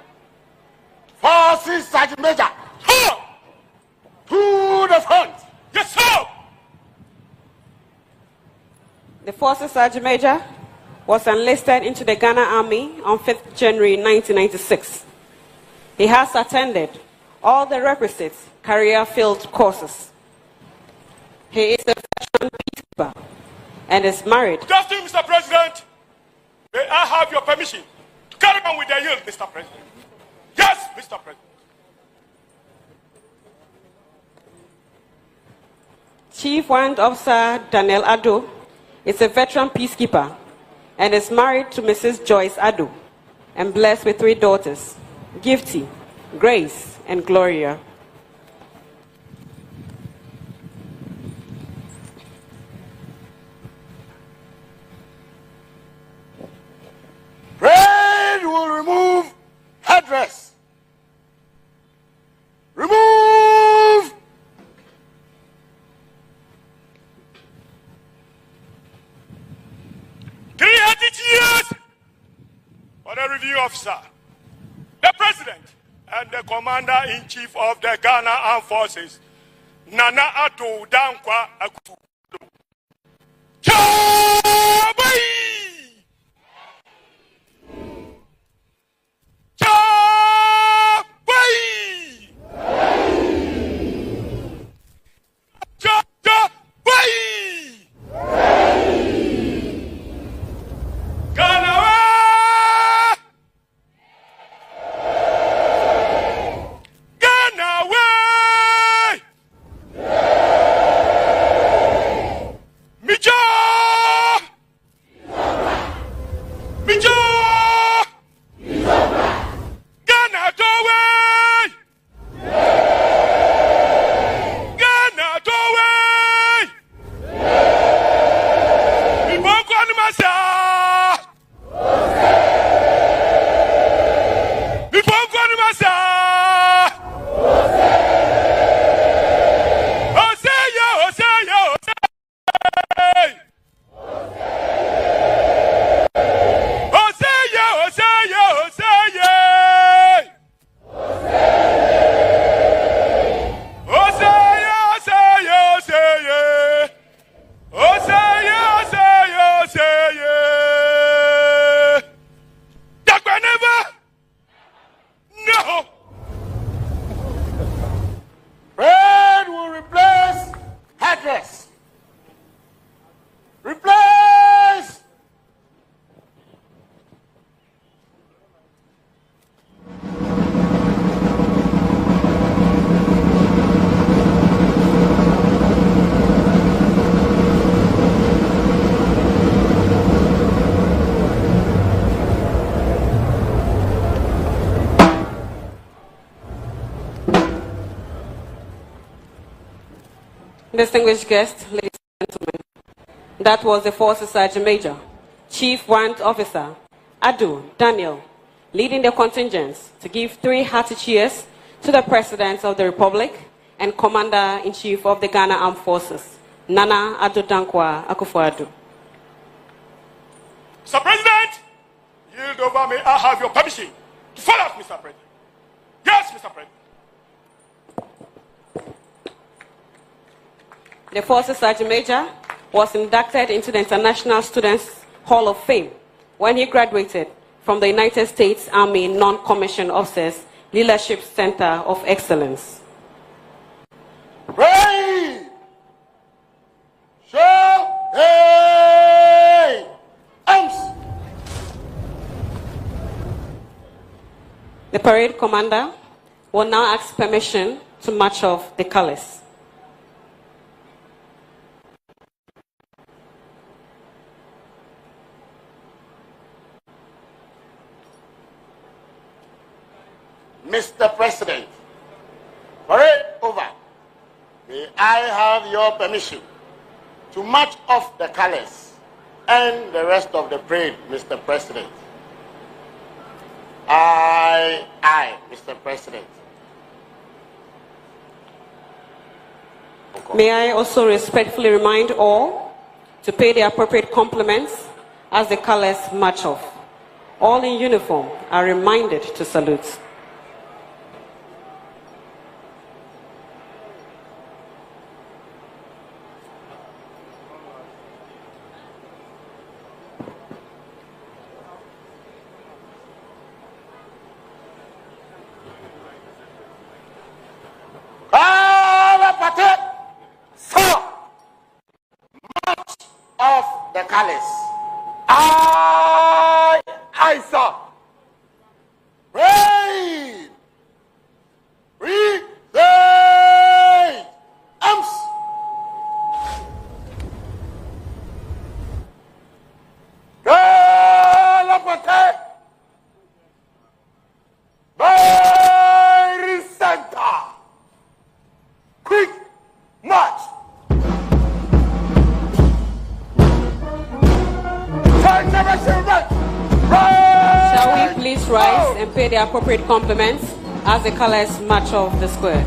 Forces Sergeant Major, to the front. Yes, sir! The Forces Sergeant Major was enlisted into the Ghana Army on 5th January 1996. He has attended all the requisite career field courses. He is a veteran peacekeeper and is married. Justin, Mr. President, may I have your permission to carry on with the yield, Mr. President? Yes, Mr. President. Chief Warrant Officer Daniel Addo is a veteran peacekeeper and is married to Mrs. Joyce Addo and blessed with 3 daughters, Gifty, Grace, and Gloria. Parade will remove the review officer, the president, and the commander-in-chief of the Ghana Armed Forces, Nana Addo Dankwa Akufo-Addo. Chabai! Distinguished guests, ladies and gentlemen, that was the Forces Sergeant Major, Chief Warrant Officer, Adu Daniel, leading the contingents to give 3 hearty cheers to the President of the Republic and Commander-in-Chief of the Ghana Armed Forces, Nana Addo Dankwa Akufo-Addo. Mr. President, yield over me. I have your permission to follow up, Mr. President. Yes, Mr. President. The Forces Sergeant Major was inducted into the International Students Hall of Fame when he graduated from the United States Army Non-Commissioned Officers Leadership Center of Excellence. Pray! Show! Hey! Arms! The parade commander will now ask permission to march off the colors. Mr. President, parade over. May I have your permission to march off the colors and the rest of the parade, Mr. President? Aye, Mr. President. May I also respectfully remind all to pay the appropriate compliments as the colors march off. All in uniform are reminded to salute. Of the colors. I sir. Pray. Read. Arms. Galapate. Very center. Quick march. Shall we please rise and pay the appropriate compliments as the colors march off the square?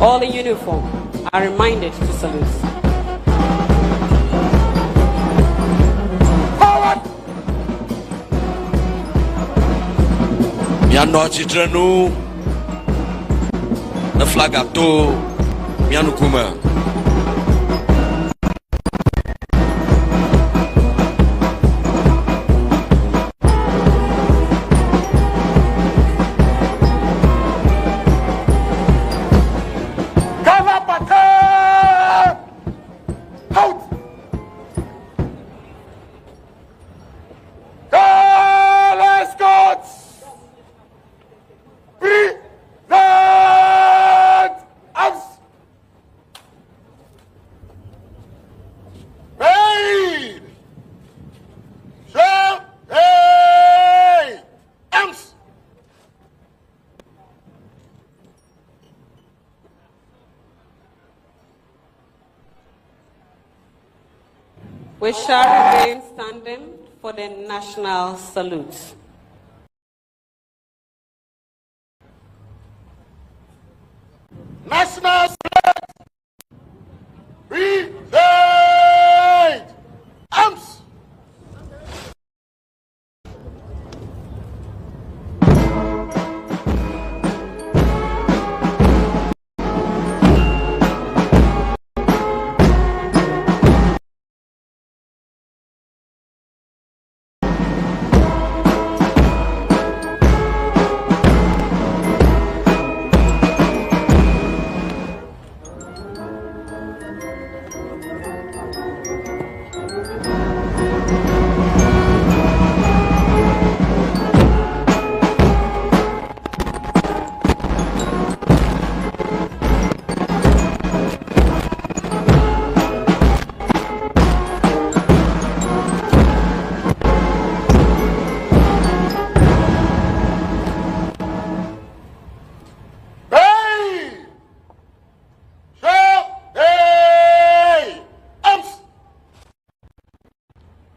All in uniform are reminded to salute. Forward! Miano chitrenu. The flag ato. Miano kuma. We shall remain standing for the national salute. National salute. Present. Arms.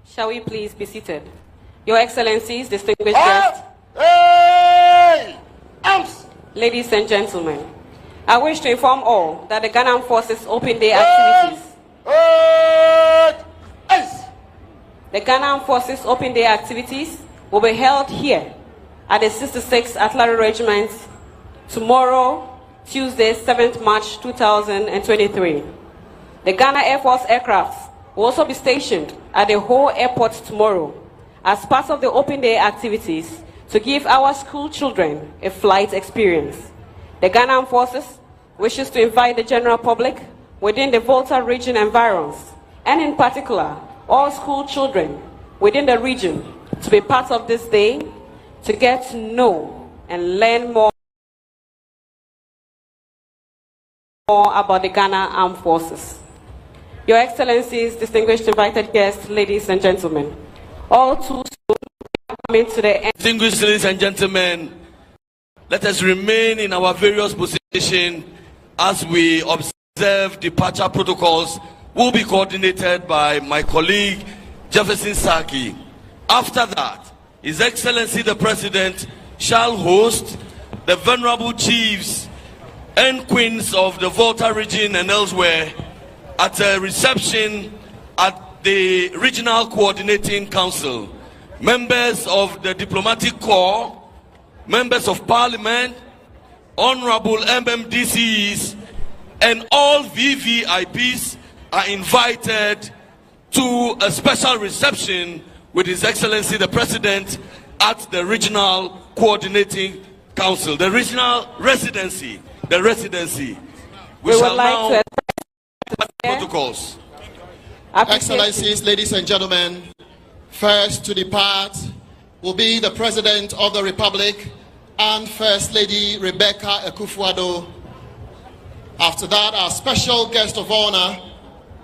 Shall we please be seated? Your Excellencies, distinguished guests, ladies and gentlemen, I wish to inform all that the Ghana Armed Forces Open Day activities Open Day activities will be held here at the 66th Artillery Regiment tomorrow, Tuesday, 7th March 2023. The Ghana Air Force aircrafts will also be stationed at the whole airport tomorrow as part of the Open Day activities to give our school children a flight experience. The Ghana Armed Forces wishes to invite the general public within the Volta region environs, and in particular, all school children within the region to be part of this day to get to know and learn more about the Ghana Armed Forces. Your Excellencies, distinguished invited guests, ladies and gentlemen, all too soon coming to the end. Distinguished ladies and gentlemen, let us remain in our various positions as we observe departure protocols will be coordinated by my colleague Jefferson Saki. After that, His Excellency the President shall host the venerable chiefs and queens of the Volta region and elsewhere at a reception at the Regional Coordinating Council. Members of the Diplomatic Corps, members of Parliament, honorable MMDCs, and all VVIPs are invited to a special reception with His Excellency the President at the Regional Coordinating Council, the regional residency, the residency. We shall now protocols. Excellencies, ladies and gentlemen, first to depart will be the President of the Republic and First Lady Rebecca Akufo-Addo. After that, our special guest of honor,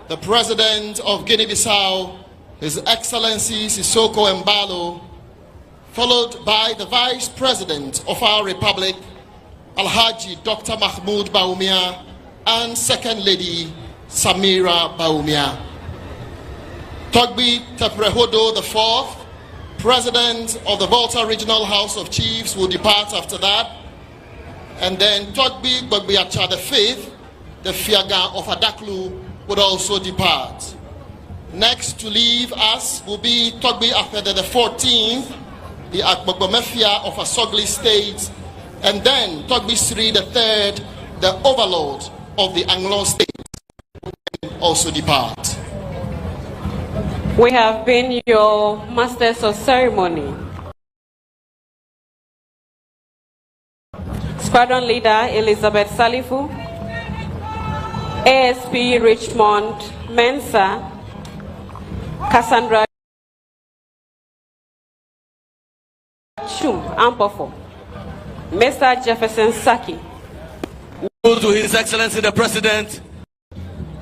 the President of Guinea-Bissau, His Excellency Sissoko Embalo, followed by the Vice President of our Republic, Alhaji Dr. Mahmoud Bawumia, and Second Lady Samira Bawumia. Togbi Teprehodo IV, President of the Volta Regional House of Chiefs, will depart after that. And then Togbi Gbagbiacha V, the Fiaga of Adaklu, would also depart. Next to leave us will be Togbi Afede XIV, the Agbogbomefia of Asogli State, and then Togbi Sri III, the overlord of the Anglo State, also depart. We have been your masters of ceremony. Squadron Leader Elizabeth Salifu, ASP Richmond Mensa, Cassandra Chum Ampofo, Mr. Jefferson Saki. To His Excellency the President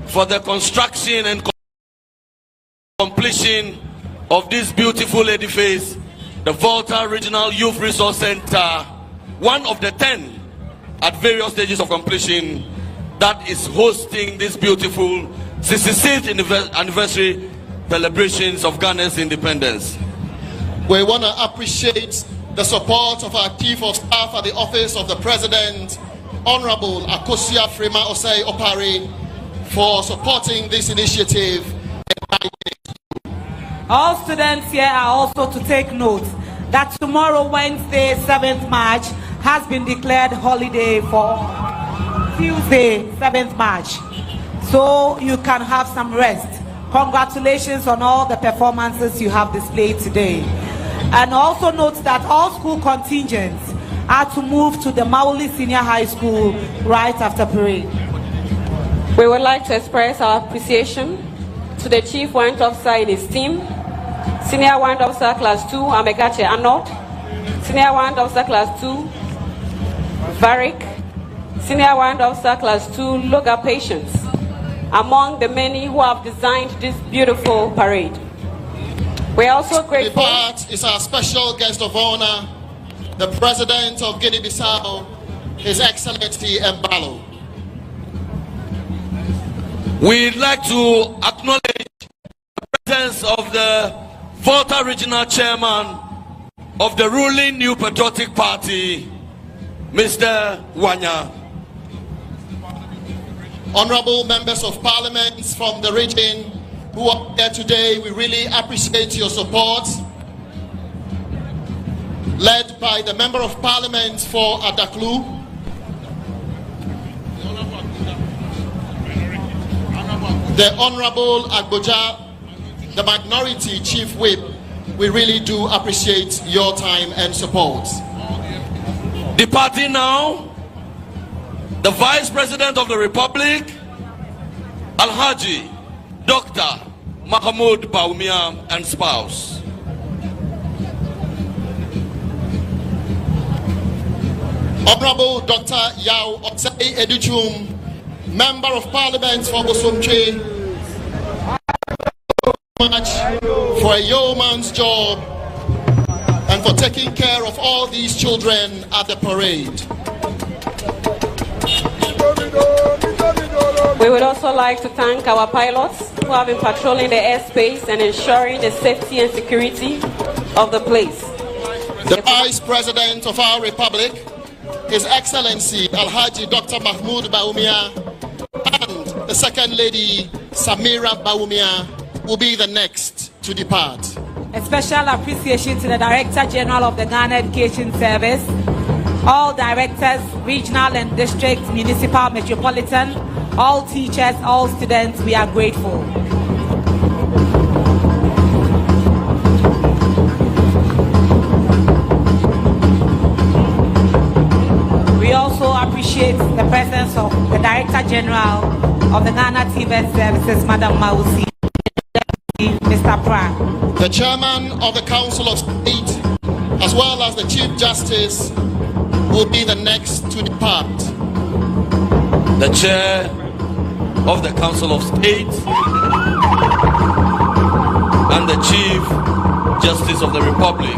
for the construction and completion of this beautiful edifice, the Volta Regional Youth Resource Center, one of the 10 at various stages of completion that is hosting this beautiful 66th anniversary celebrations of Ghana's independence. We want to appreciate the support of our Chief of Staff at the Office of the President, Honorable Akosia Frema Osei Opare, for supporting this initiative. All students here are also to take note that tomorrow, Wednesday, 7th March, has been declared holiday for Tuesday, 7th March. So you can have some rest. Congratulations on all the performances you have displayed today. And also note that all school contingents are to move to the Mauli Senior High School right after parade. We would like to express our appreciation to the Chief Warrant Officer in his team, Senior Warrant Officer Class 2, Amegache Arnold, Senior Warrant Officer Class 2, Varick, Senior Warrant Officer Class 2, Loga Patience, among the many who have designed this beautiful parade. We are also grateful. The part is our special guest of honor, the President of Guinea-Bissau, His Excellency Mbalo. We'd like to acknowledge the presence of the Volta Regional Chairman of the ruling New Patriotic Party, Mr. Wanya. Honorable members of parliament from the region who are here today, we really appreciate your support. Led by the Member of Parliament for Adaklu, the Honorable Agboja, the Minority Chief Whip. We really do appreciate your time and support. Departing now, the Vice President of the Republic, Alhaji Dr. Mahmoud Baumia and spouse. Honorable Dr. Yao Otsei Educhum, Member of Parliament for Bosumche, much for a yeoman's job and for taking care of all these children at the parade. We would also like to thank our pilots who have been patrolling the airspace and ensuring the safety and security of the place. The Vice President of our Republic, His Excellency Alhaji Dr. Mahmoud Baumia, and the Second Lady Samira Baumia will be the next to depart. A special appreciation to the Director General of the Ghana Education Service, all directors, regional and district, municipal, metropolitan, all teachers, all students, we are grateful. We also appreciate the presence of the Director General of the Ghana TV Services, Madam Mausi, Mr. Pra. The Chairman of the Council of State, as well as the Chief Justice, will be the next to depart. The Chair of the Council of State and the Chief Justice of the Republic.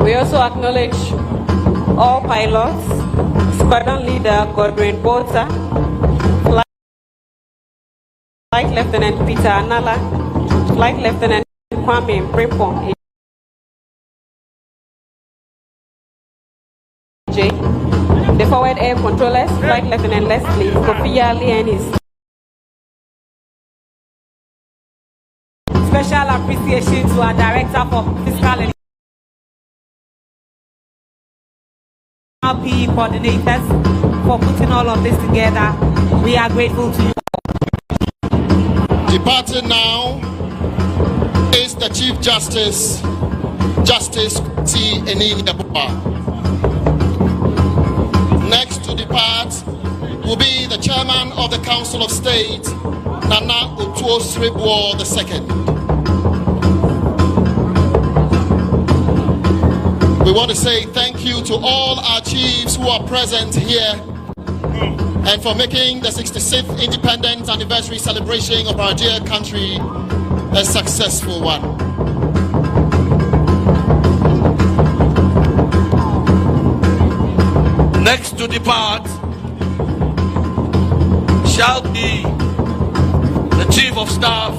We also acknowledge all pilots, Squadron Leader Godwin Volta, Flight Lieutenant Peter Anala, Flight Lieutenant Kwame Mprepong, the forward air controllers, Flight Lieutenant Leslie Kofi Ali and his special appreciation to our Director for Fiscal and PE coordinators for putting all of this together. We are grateful to you. Departing now is the Chief Justice, Justice T. Enini-Abua. Next to depart will be the Chairman of the Council of State, Nana Otuo-Sribwo II. We want to say thank you to all our chiefs who are present here and for making the 66th Independence Anniversary celebration of our dear country a successful one. Next to depart shall be the Chief of Staff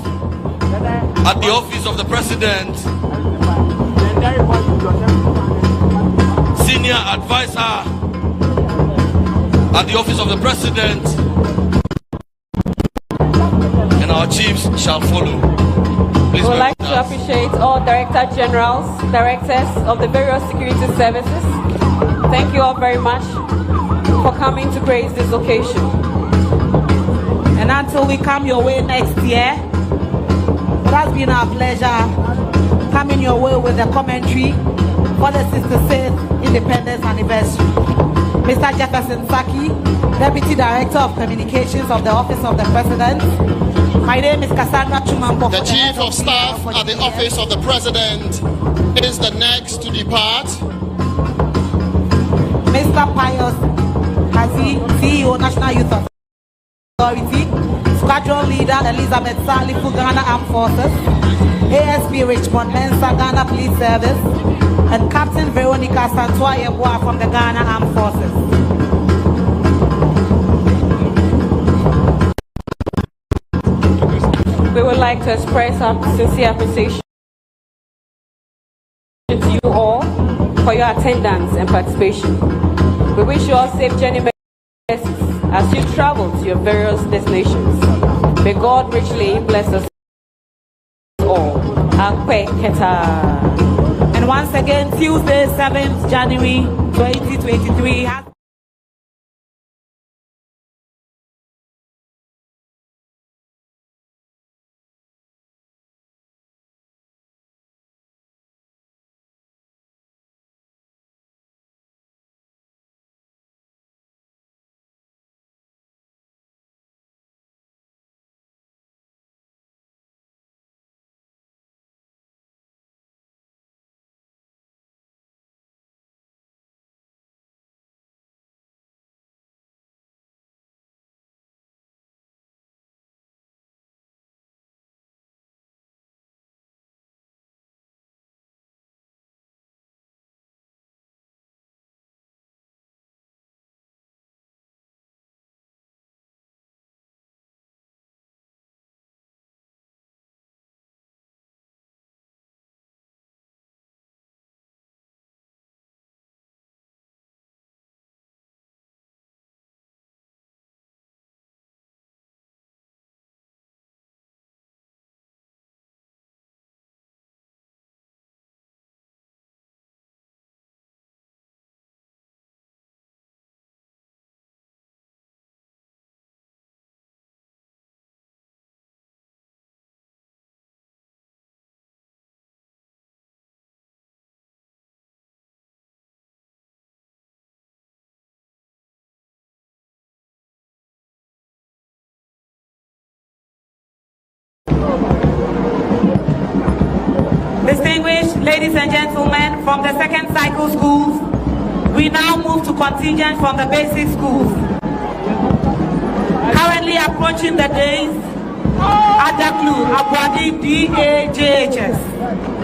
at the Office of the President, Senior Advisor at the Office of the President, and our chiefs shall follow. Please. We would like to appreciate all Director Generals, Directors of the various security services. Thank you all very much for coming to grace this occasion. And until we come your way next year, it has been our pleasure coming your way with a commentary for the 66th Independence Anniversary. Mr. Jefferson Saki, Deputy Director of Communications of the Office of the President. My name is Cassandra Chumambo. The Chief of Staff at the Office of the President is the next to depart. Mr. Pius Hazi, CEO, National Youth Authority. Squadron Leader Elizabeth Salifu, Ghana Armed Forces. ASP Richmond Mensa, Ghana Police Service. And Captain Veronica Santoye-Boa from the Ghana Armed Forces. We would like to express our sincere appreciation to you all for your attendance and participation. We wish you all safe journey as you travel to your various destinations. May God richly bless us all. And once again, Tuesday, 7th January 2023. Distinguished ladies and gentlemen from the second cycle schools, we now move to contingent from the basic schools. Currently approaching the days at the clue, Abuadi DAJHS.